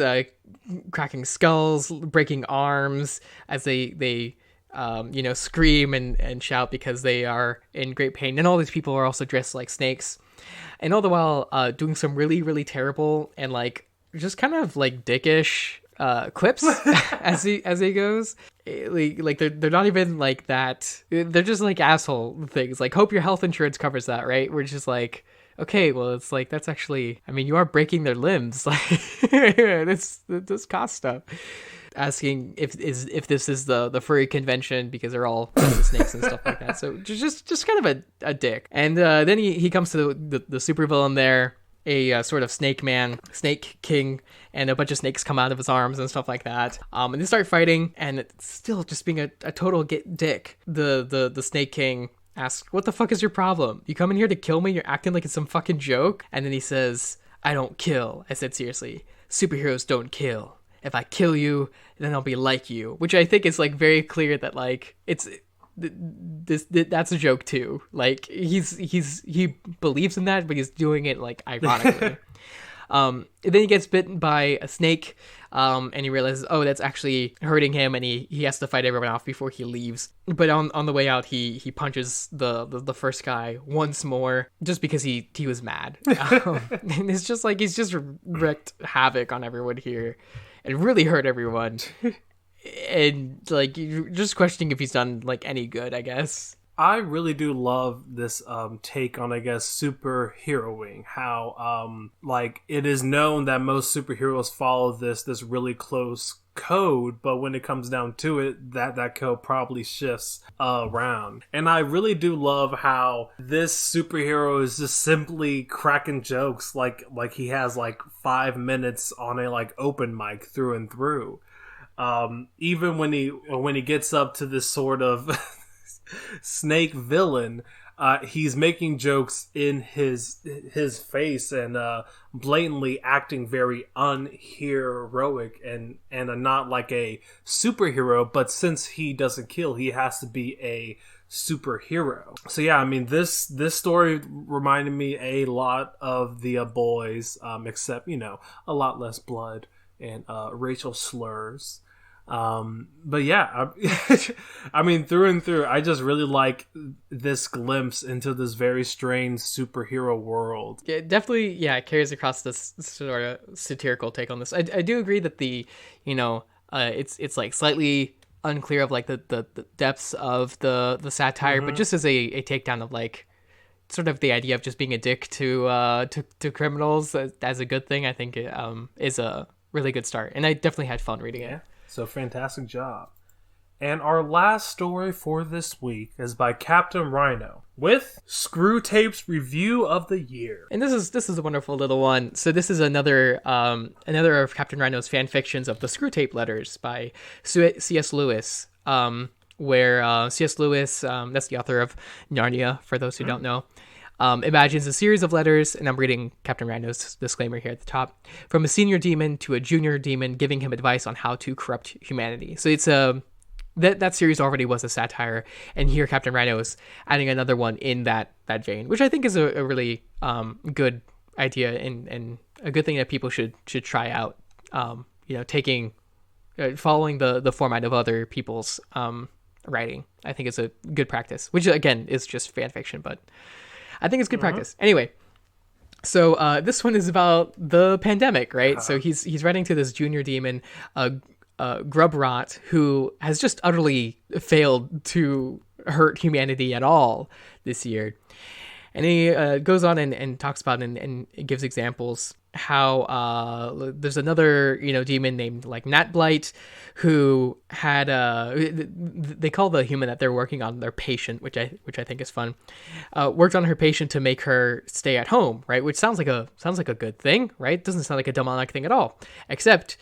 cracking skulls, breaking arms as they scream and shout because they are in great pain. And all these people are also dressed like snakes, and all the while doing some really, really terrible and like just kind of like dickish clips as he goes. Like they're not even like that. They're just like asshole things. Like, hope your health insurance covers that, right? We're just like, okay, well, it's like, that's actually, I mean, you are breaking their limbs. Like, this cost stuff. Asking if this is the furry convention, because they're all snakes and stuff like that. So just kind of a dick. And then he comes to the supervillain there, a sort of snake king, and a bunch of snakes come out of his arms and stuff like that. And they start fighting, and it's still just being a total dick. The snake king asks, "What the fuck is your problem? You come in here to kill me? You're acting like it's some fucking joke?" And then he says, "I don't kill." I said, seriously, superheroes don't kill. If I kill you, then I'll be like you. Which I think is like very clear that like that's a joke too. Like he believes in that, but he's doing it like ironically. And then he gets bitten by a snake, and he realizes, oh, that's actually hurting him, and he has to fight everyone off before he leaves. But on the way out, he punches the first guy once more, just because he was mad. And it's just like he's just wreaked havoc on everyone here, and really hurt everyone. And like, you're just questioning if he's done like any good, I guess. I really do love this take on, I guess, superheroing. How like it is known that most superheroes follow this really close code, but when it comes down to it, that code probably shifts around. And I really do love how this superhero is just simply cracking jokes, like he has like 5 minutes on a like open mic through and through. Even when he gets up to this sort of snake villain, he's making jokes in his face and blatantly acting very unheroic and not like a superhero. But since he doesn't kill, he has to be a superhero. So yeah, I mean, this story reminded me a lot of the Boys, except a lot less blood and racial slurs. But yeah, I mean, through and through, I just really like this glimpse into this very strange superhero world. Yeah, definitely. Yeah, it carries across this sort of satirical take on this. I do agree that it's like slightly unclear of like the depths of the satire, but just as a takedown of like sort of the idea of just being a dick to criminals as a good thing, I think is a really good start, and I definitely had fun reading it. So fantastic job. And our last story for this week is by Captain Rhino with Screw Tape's Review of the Year. And this is a wonderful little one. So this is another of Captain Rhino's fan fictions of the Screw Tape letters by C.S. Lewis, where C.S. Lewis, that's the author of Narnia, for those who don't know, imagines a series of letters, and I'm reading Captain Rhino's disclaimer here at the top, from a senior demon to a junior demon, giving him advice on how to corrupt humanity. So it's that series already was a satire, and here Captain Rhino is adding another one in that vein, which I think is a really good idea and a good thing that people should try out. Taking following the format of other people's writing, I think is a good practice, which again is just fan fiction, but I think it's good practice. Anyway, so this one is about the pandemic, right? So he's writing to this junior demon, Grubrot, who has just utterly failed to hurt humanity at all this year. And he goes on and talks about and gives examples how there's another demon named like Natblight who had they call the human that they're working on their patient, which I think is fun. Worked on her patient to make her stay at home, right? Which sounds like a good thing, right? Doesn't sound like a demonic thing at all, except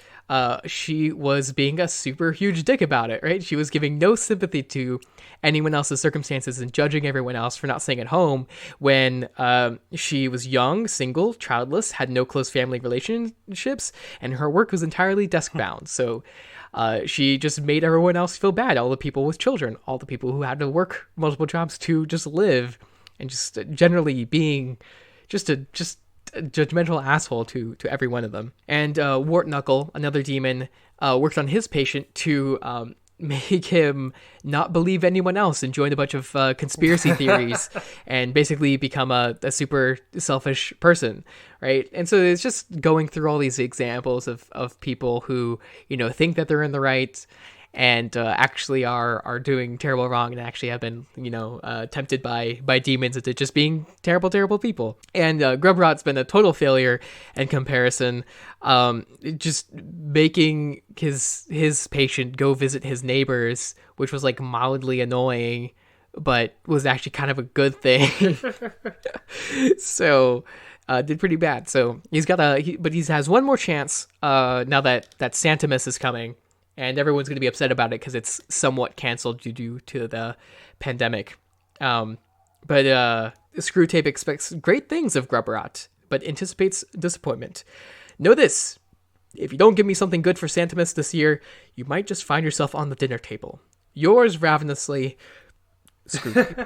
she was being a super huge dick about it, right? She was giving no sympathy to anyone else's circumstances and judging everyone else for not staying at home when she was young, single, childless, had no close family relationships, and her work was entirely desk-bound. So she just made everyone else feel bad. All the people with children, all the people who had to work multiple jobs to just live, and just generally being just a judgmental asshole to every one of them. And Wart Knuckle, another demon, worked on his patient to make him not believe anyone else and join a bunch of conspiracy theories and basically become a super selfish person, right? And so it's just going through all these examples of people who think that they're in the right and actually are doing terrible wrong and actually have been tempted by demons into just being terrible people. And Grubrot's been a total failure in comparison, just making his patient go visit his neighbors, which was like mildly annoying but was actually kind of a good thing. So did pretty bad. So but he has one more chance now that Santimus is coming. And everyone's going to be upset about it because it's somewhat canceled due to the pandemic. But Screw Tape expects great things of Grubrot, but anticipates disappointment. Know this: if you don't give me something good for Santimus this year, you might just find yourself on the dinner table. Yours ravenously, Screw Tape.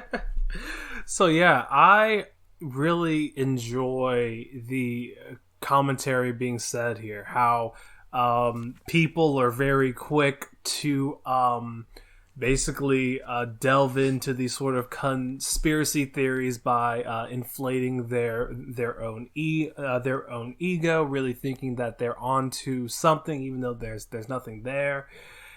So yeah, I really enjoy the commentary being said here. How people are very quick to basically delve into these sort of conspiracy theories by inflating their own ego, really thinking that they're onto something even though there's nothing there.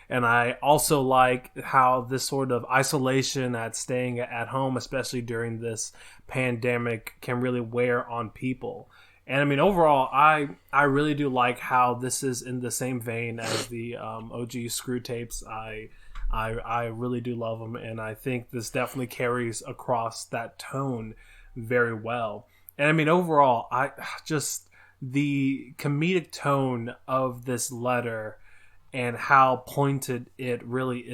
And I also like how this sort of isolation at staying at home, especially during this pandemic, can really wear on people. And I mean, overall, I really do like how this is in the same vein as the OG Screw Tapes. I really do love them, and I think this definitely carries across that tone very well. And I mean, overall, the comedic tone of this letter and how pointed it really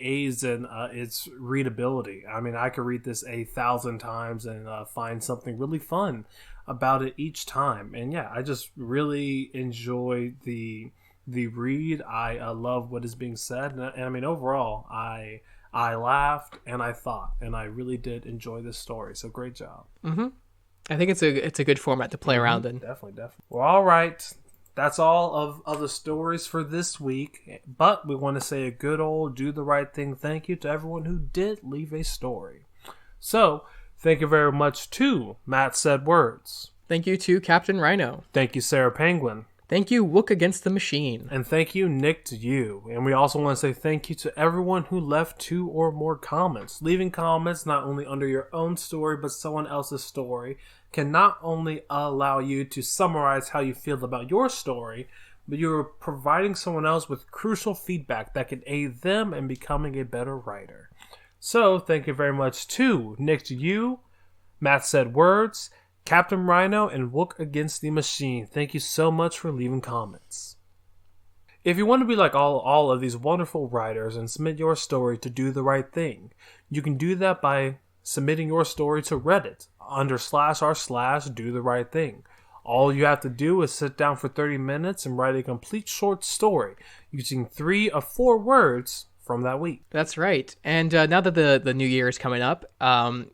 aids in its readability. I mean, I could read this 1,000 times and find something really fun about it each time. And yeah, I just really enjoy the read. I love what is being said, and I mean, overall, I laughed and I thought, and I really did enjoy this story. So great job. I think it's a good format to play around in. Definitely. Well, all right. that's all of the stories for this week. But we want to say a good old do the right thing thank you to everyone who did leave a story. So, thank you very much to Matt Said Words. Thank you to Captain Rhino. Thank you, Sarah Penguin. Thank you, Wook Against the Machine. And thank you, Nick, to you. And we also want to say thank you to everyone who left 2 or more comments. Leaving comments not only under your own story, but someone else's story can not only allow you to summarize how you feel about your story, but you're providing someone else with crucial feedback that can aid them in becoming a better writer. So, thank you very much to Nick, to you, Matt Said Words, Captain Rhino, and Wook Against the Machine. Thank you so much for leaving comments. If you want to be like all of these wonderful writers and submit your story to Do the Right Thing, you can do that by submitting your story to Reddit under /r/Do the Right Thing. All you have to do is sit down for 30 minutes and write a complete short story using 3 of 4 words from that week. That's right. And now that the new year is coming up,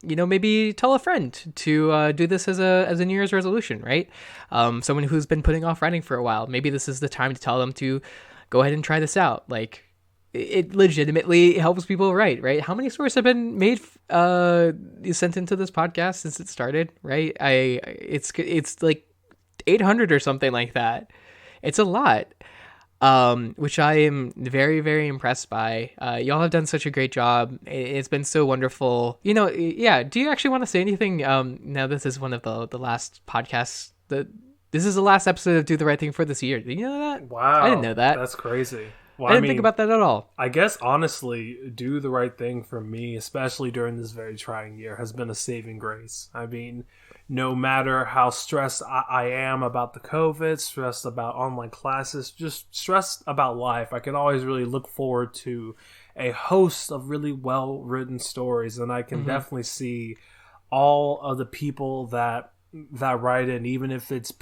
maybe tell a friend to do this as a New Year's resolution, right? Someone who's been putting off writing for a while. Maybe this is the time to tell them to go ahead and try this out. Like, it legitimately helps people write, right? How many stories have been made, sent into this podcast since it started, right? It's like 800 or something like that. It's a lot. Which I am very, very impressed by. Y'all have done such a great job. It's been so wonderful. Do you actually want to say anything? Now this is one of the last podcasts. This is the last episode of Do the Right Thing for this year. Did you know that? Wow. I didn't know that. That's crazy. Well, I didn't think about that at all. I guess, honestly, Do the Right Thing for me, especially during this very trying year, has been a saving grace. I mean, no matter how stressed I am about the COVID, stressed about online classes, just stressed about life, I can always really look forward to a host of really well-written stories, and I can definitely see all of the people that write in, even if it's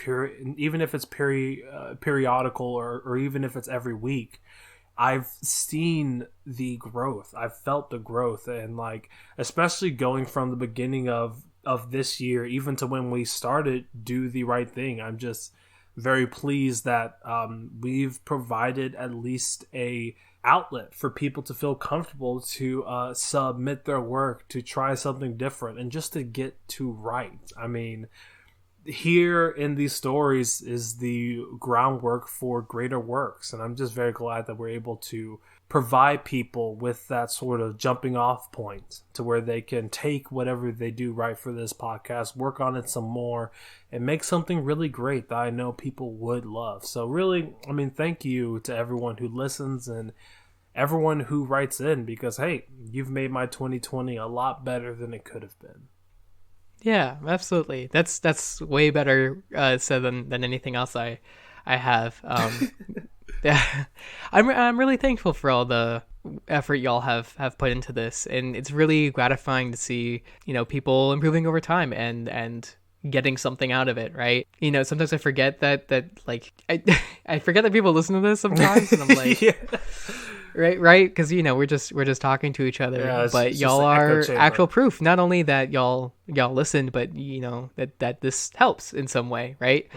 periodical or even if it's every week. I've seen the growth. I've felt the growth, and like, especially going from the beginning of this year, even to when we started Do the Right Thing, I'm just very pleased that we've provided at least a outlet for people to feel comfortable to submit their work, to try something different, and just to get to write. I mean, here in these stories is the groundwork for greater works, and I'm just very glad that we're able to provide people with that sort of jumping off point to where they can take whatever they do right for this podcast, work on it some more, and make something really great that I know people would love. So really, I mean, thank you to everyone who listens and everyone who writes in, because hey, you've made my 2020 a lot better than it could have been. Yeah, absolutely. That's way better said than anything else I have. Yeah, I'm really thankful for all the effort y'all have put into this, and it's really gratifying to see people improving over time and getting something out of it, right? Sometimes I forget that like I forget that people listen to this sometimes, and I'm like, yeah. Right, because we're just talking to each other, yeah, but y'all are actual proof. Not only that y'all listened, but that this helps in some way, right?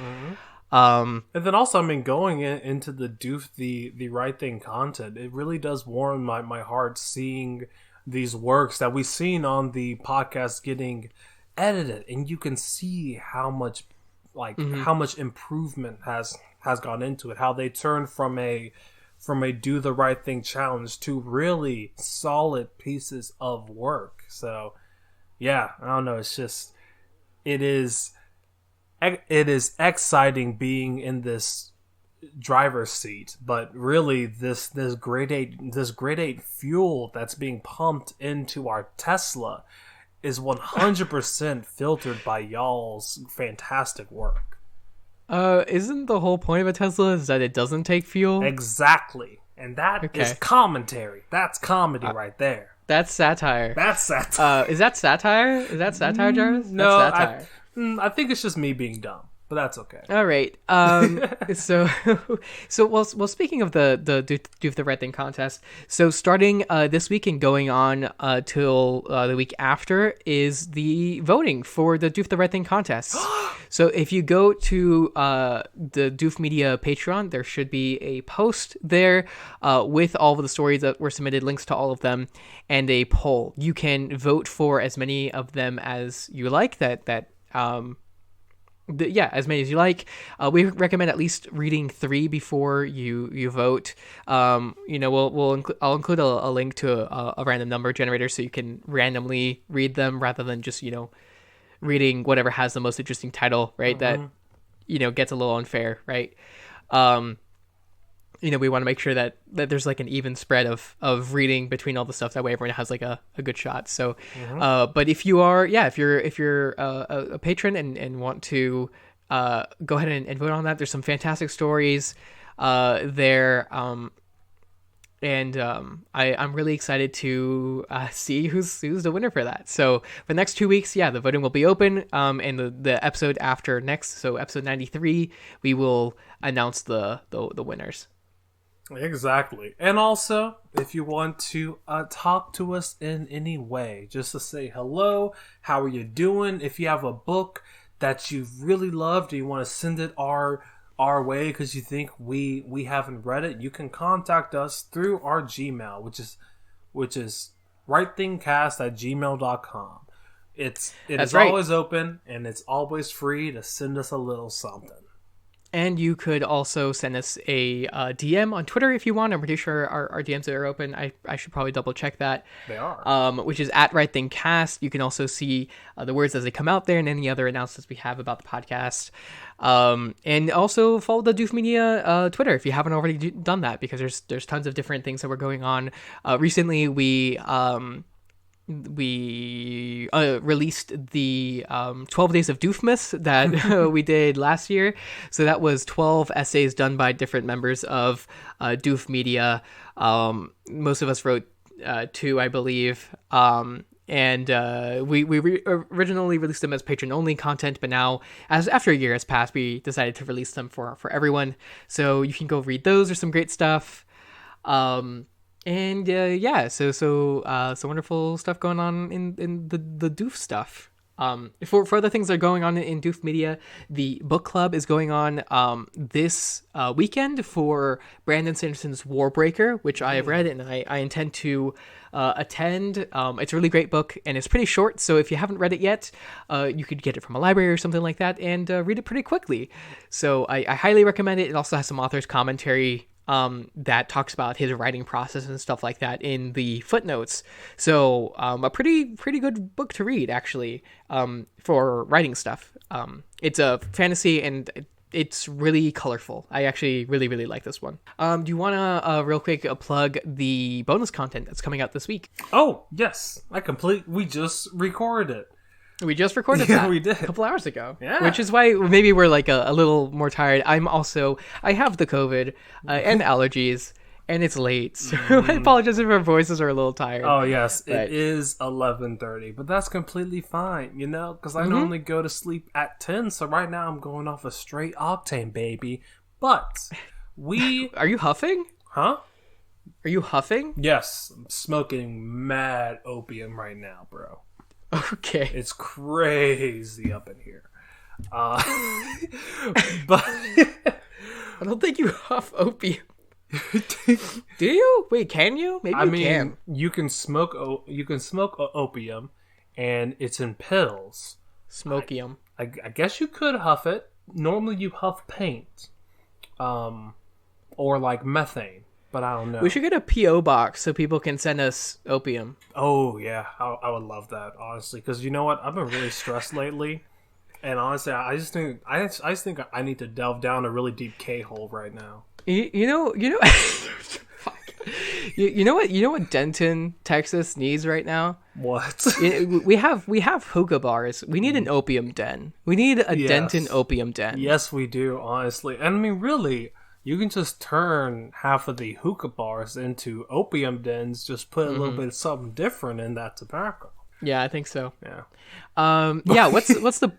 And then also, I mean, going into the Right Thing content, it really does warm my heart seeing these works that we've seen on the podcast getting edited, and you can see how much how much improvement has gone into it, how they turned from a Do the Right Thing challenge to really solid pieces of work. So yeah, I don't know, it's just it is exciting being in this driver's seat, but really this grade 8 fuel that's being pumped into our Tesla is 100% filtered by y'all's fantastic work. Isn't the whole point of a Tesla is that it doesn't take fuel? Exactly. And that is commentary. That's comedy right there. That's satire. That's satire. Is that satire? Is that satire, Jarvis? No, that's satire. I think it's just me being dumb. but that's okay. All right. So well, speaking of the do the right thing contest, so starting this week and going on till the week after is the voting for the Do the Right Thing contest. So if you go to the Doof Media Patreon, there should be a post there with all of the stories that were submitted, links to all of them, and a poll. You can vote for as many of them as you like. As many as you like. We recommend at least reading 3 before you vote. I'll include a link to a random number generator so you can randomly read them rather than just reading whatever has the most interesting title, right? That gets a little unfair, right? We want to make sure that there's like an even spread of reading between all the stuff. That way everyone has like a good shot. So, but if you're a patron and want to go ahead and vote on that, there's some fantastic stories there. I'm really excited to see who's the winner for that. So for the next 2 weeks, the voting will be open. And the episode after next, so episode 93, we will announce the winners. Exactly. And also, if you want to talk to us in any way, just to say hello, how are you doing? If you have a book that you've really loved or you want to send it our way because you think we haven't read it, you can contact us through our Gmail, which is rightthingcast@gmail.com. It is always open, and it's always free to send us a little something. And you could also send us a DM on Twitter if you want. I'm pretty sure our DMs are open. I should probably double check that. They are. Which is @RightThingCast. You can also see the words as they come out there and any other announcements we have about the podcast. And also follow the Doof Media Twitter if you haven't already done that, because there's tons of different things that were going on. Recently, we released the 12 Days of Doofmas that we did last year. So that was 12 essays done by different members of Doof Media. Most of us wrote 2, I believe. And we originally released them as patron-only content, but now, after a year has passed, we decided to release them for everyone. So you can go read those. There's some great stuff. So wonderful stuff going on in the Doof stuff. For other things that are going on in Doof Media, the book club is going on this weekend for Brandon Sanderson's Warbreaker, which I have read and I intend to attend. It's a really great book and it's pretty short, so if you haven't read it yet, you could get it from a library or something like that and read it pretty quickly. So I highly recommend it. It also has some author's commentary that talks about his writing process and stuff like that in the footnotes. So a pretty good book to read, actually, for writing stuff. It's a fantasy and it's really colorful. I actually really, really like this one. Do you want to real quick plug the bonus content that's coming out this week? Oh, yes. We just recorded it. We just recorded that. We did. A couple hours ago. Yeah. Which is why maybe we're like a little more tired. I have the COVID and allergies, and it's late. So I apologize if our voices are a little tired. Oh, yes. It is 11:30, but that's completely fine, because I normally go to sleep at 10, so right now I'm going off a straight octane, baby. But Are you huffing? Huh? Are you huffing? Yes. I'm smoking mad opium right now, bro. Okay. It's crazy up in here. But I don't think you huff opium. Do you? Wait, can you? Maybe you can. You can smoke opium, and it's in pills. Smokium. I guess you could huff it. Normally, you huff paint, or like methane. But I don't know. We should get a P.O. box so people can send us opium. Oh, yeah. I would love that, honestly. Because you know what? I've been really stressed lately. And honestly, I just think I need to delve down a really deep K-hole right now. You know fuck. You know what Denton, Texas needs right now? What? we have hookah bars. We need an opium den. We need a Denton opium den. Yes, we do, honestly. And I mean, really, you can just turn half of the hookah bars into opium dens, just put a little bit of something different in that tobacco. Yeah, I think so. Yeah. Yeah. What's the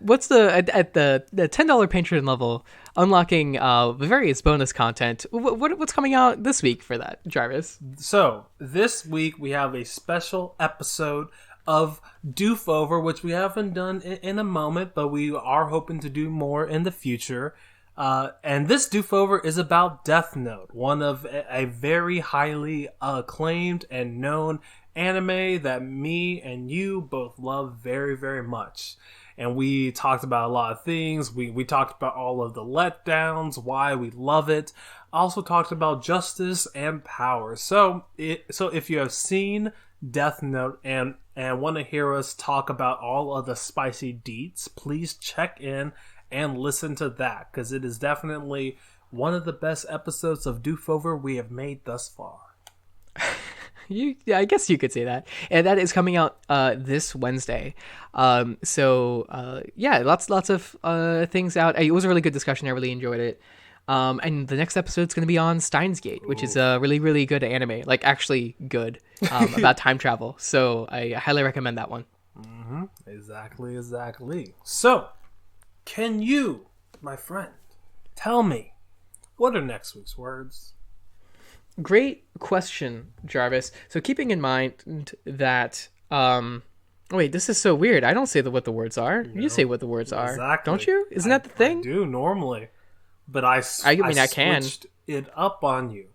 at the $10 patron level, unlocking various bonus content. What's coming out this week for that, Jarvis? So this week we have a special episode of Doof Over, which we haven't done in a moment, but we are hoping to do more in the future. And this Doof Over is about Death Note, one of a very highly acclaimed and known anime that me and you both love very, very much. And we talked about a lot of things. We talked about all of the letdowns, why we love it. Also talked about justice and power. So if you have seen Death Note and want to hear us talk about all of the spicy deets, please check in and listen to that, because it is definitely one of the best episodes of Doof Over we have made thus far. I guess you could say that. And that is coming out this Wednesday. Lots of things out. It was a really good discussion. I really enjoyed it. And the next episode is going to be on Steins Gate, which is a really, really good anime. Like, actually good, about time travel. So I highly recommend that one. Mm-hmm. Exactly. So, can you, my friend, tell me, what are next week's words? Great question, Jarvis. So keeping in mind that, wait, this is so weird. I don't say what the words are. No, you say what the words are, don't you? Isn't that the thing? I do normally, but I can switched it up on you.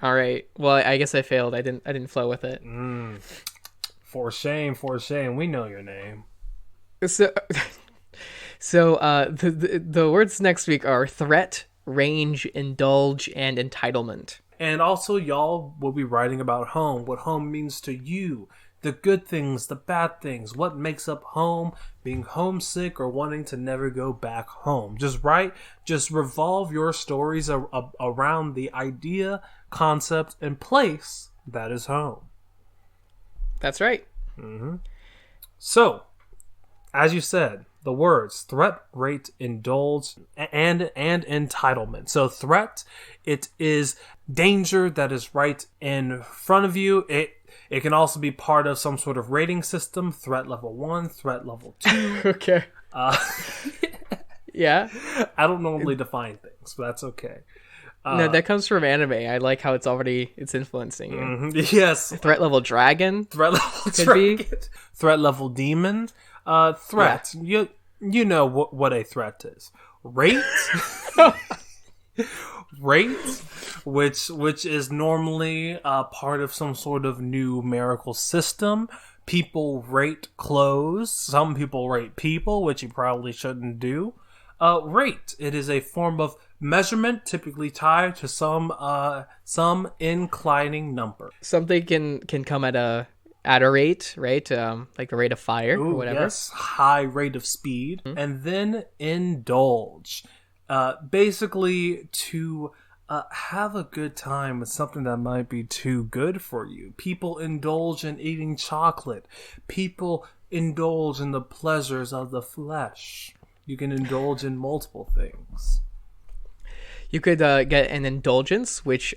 All right. Well, I guess I failed. I didn't flow with it. For shame. We know your name. So the words next week are threat, range, indulge, and entitlement. And also, y'all will be writing about home, what home means to you, the good things, the bad things, what makes up home, being homesick, or wanting to never go back home. Just revolve your stories around the idea, concept, and place that is home. That's right. Mm-hmm. So, as you said, the words threat, rate, indulge, and entitlement. So threat, it is danger that is right in front of you. It can also be part of some sort of rating system. Threat level 1, threat level 2. Okay. Yeah. I don't normally define things, but that's okay. No, that comes from anime. I like how it's influencing you. Mm-hmm. Yes. Threat level dragon. Threat level dragon. Threat level demon. Threat. Yeah. You know what a threat is. Rate. Rate, which is normally part of some sort of numerical system. People rate clothes. Some people rate people, which you probably shouldn't do. Rate. It is a form of measurement, typically tied to some inclining number. Something can come at a rate, right? Like the rate of fire or whatever. Yes, high rate of speed. Mm-hmm. And then indulge. Basically to have a good time with something that might be too good for you. People indulge in eating chocolate. People indulge in the pleasures of the flesh. You can indulge in multiple things. You could get an indulgence, which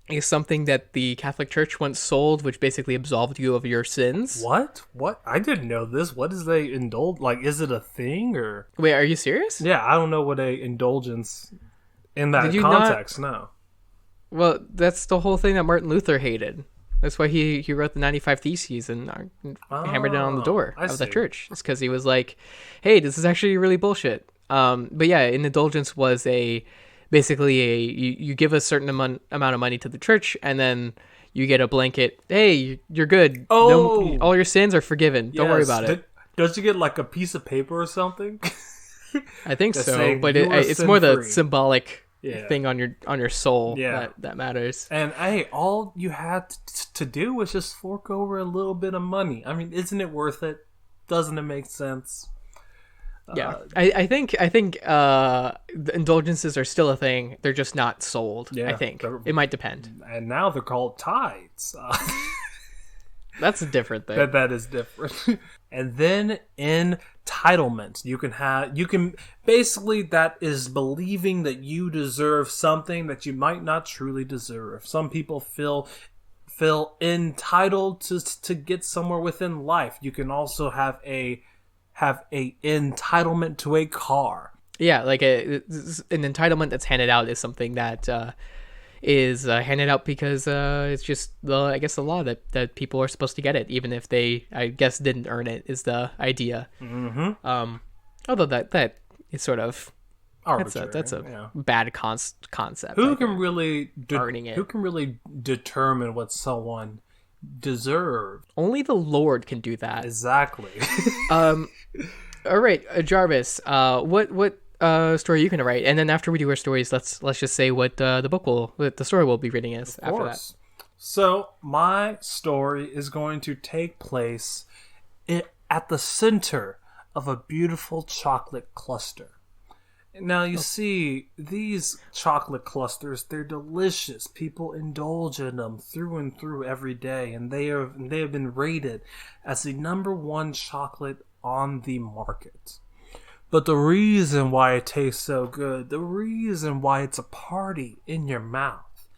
is something that the Catholic Church once sold, which basically absolved you of your sins. What? I didn't know this. What is they indulge? Like, is it a thing or? Wait, are you serious? Yeah, I don't know what a indulgence in that context. No. Well, that's the whole thing that Martin Luther hated. That's why he wrote the 95 Theses and hammered it on the door of the church. It's because he was like, "Hey, this is actually really bullshit." But yeah, an indulgence was basically you give a certain amount of money to the church, and then you get a blanket. Hey, you're good. Oh, no, all your sins are forgiven. Don't worry about it. Don't you get like a piece of paper or something? I think so, but it's more the symbolic thing on your soul that matters. And hey, all you had to do was just fork over a little bit of money. I mean, isn't it worth it? Doesn't it make sense? Yeah, I think the indulgences are still a thing. They're just not sold. Yeah, I think it might depend. And now they're called tithes. That's a different thing. That is different. And then entitlement. You can basically, that is believing that you deserve something that you might not truly deserve. Some people feel feel entitled to get somewhere within life. You can also have a entitlement to a car. Yeah, like an entitlement that's handed out is something that is handed out because it's just I guess the law that people are supposed to get it, even if they, I guess, didn't earn it, is the idea. Mm-hmm. Although that is sort of arbitrary. That's a bad concept. Who can really earning it? Who can really determine what someone deserves? Only the Lord can do that. Exactly. All right, Jarvis. What story are you gonna write? And then after we do our stories, let's just say what the story we'll be reading is after that. So my story is going to take place at the center of a beautiful chocolate cluster. Now, you see, these chocolate clusters, they're delicious. People indulge in them through and through every day, and they have been rated as the #1 chocolate on the market. But the reason why it tastes so good, the reason why it's a party in your mouth,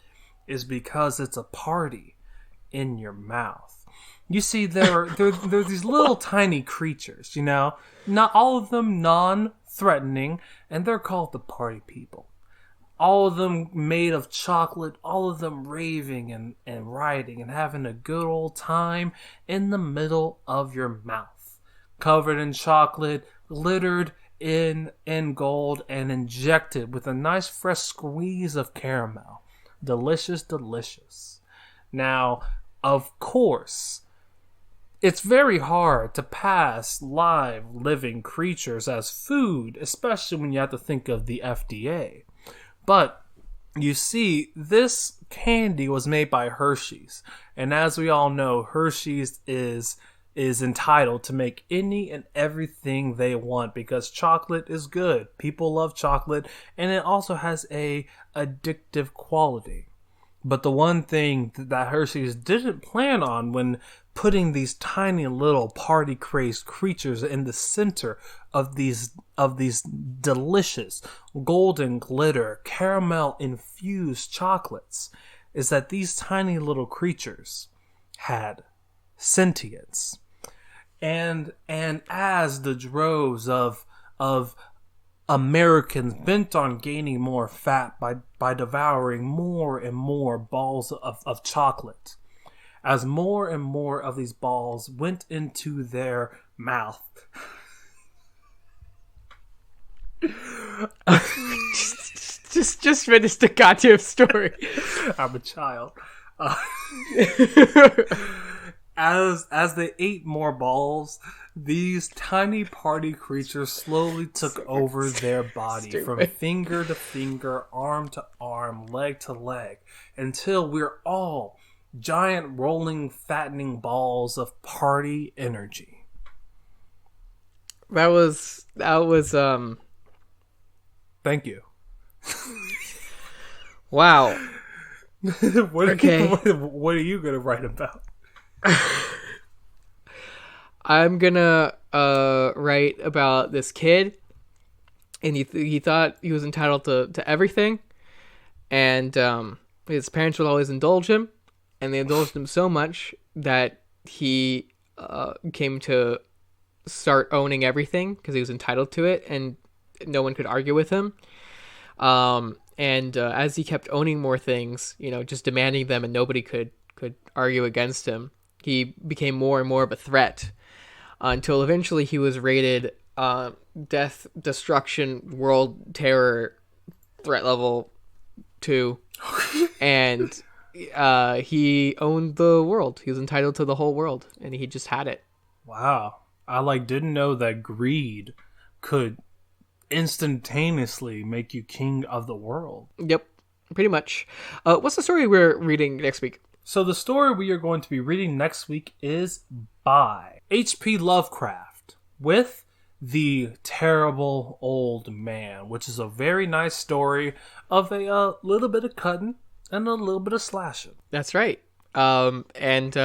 is because it's a party in your mouth. You see, there are these little tiny creatures, not all of them non-threatening, and they're called the party people. All of them made of chocolate, all of them raving and riding and having a good old time in the middle of your mouth. Covered in chocolate, glittered in gold, and injected with a nice fresh squeeze of caramel. Delicious, delicious. Now, of course, it's very hard to pass live, living creatures as food, especially when you have to think of the FDA. But, you see, this candy was made by Hershey's. And as we all know, Hershey's is entitled to make any and everything they want because chocolate is good. People love chocolate, and it also has a addictive quality. But the one thing that Hershey's didn't plan on when putting these tiny little party-crazed creatures in the center of these delicious golden glitter caramel-infused chocolates is that these tiny little creatures had sentience. And as the droves of Americans bent on gaining more fat by devouring more and more balls of chocolate, as more and more of these balls went into their mouth. just finish the goddamn story. I'm a child. As they ate more balls, these tiny party creatures slowly took over their body from finger to finger, arm to arm, leg to leg, until we're all giant rolling, fattening balls of party energy. That was Thank you. Wow. What are you gonna write about? I'm gonna write about this kid, and he thought he was entitled to everything, and his parents would always indulge him, and they indulged him so much that he came to start owning everything because he was entitled to it, and no one could argue with him. And as he kept owning more things, just demanding them, and nobody could argue against him, he became more and more of a threat until eventually he was rated death, destruction, world terror, threat level 2. And he owned the world. He was entitled to the whole world, and he just had it. Wow. I didn't know that greed could instantaneously make you king of the world. Yep, pretty much. What's the story we're reading next week? So the story we are going to be reading next week is by H.P. Lovecraft with The Terrible Old Man, which is a very nice story of a little bit of cutting and a little bit of slashing. That's right. And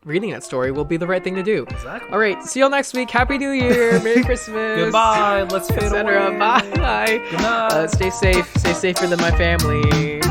reading that story will be the right thing to do. Exactly. All right, see you all next week. Happy New Year. Merry Christmas. Goodbye. Let's fade away. Bye. Good night. Stay safe. Stay safer than my family.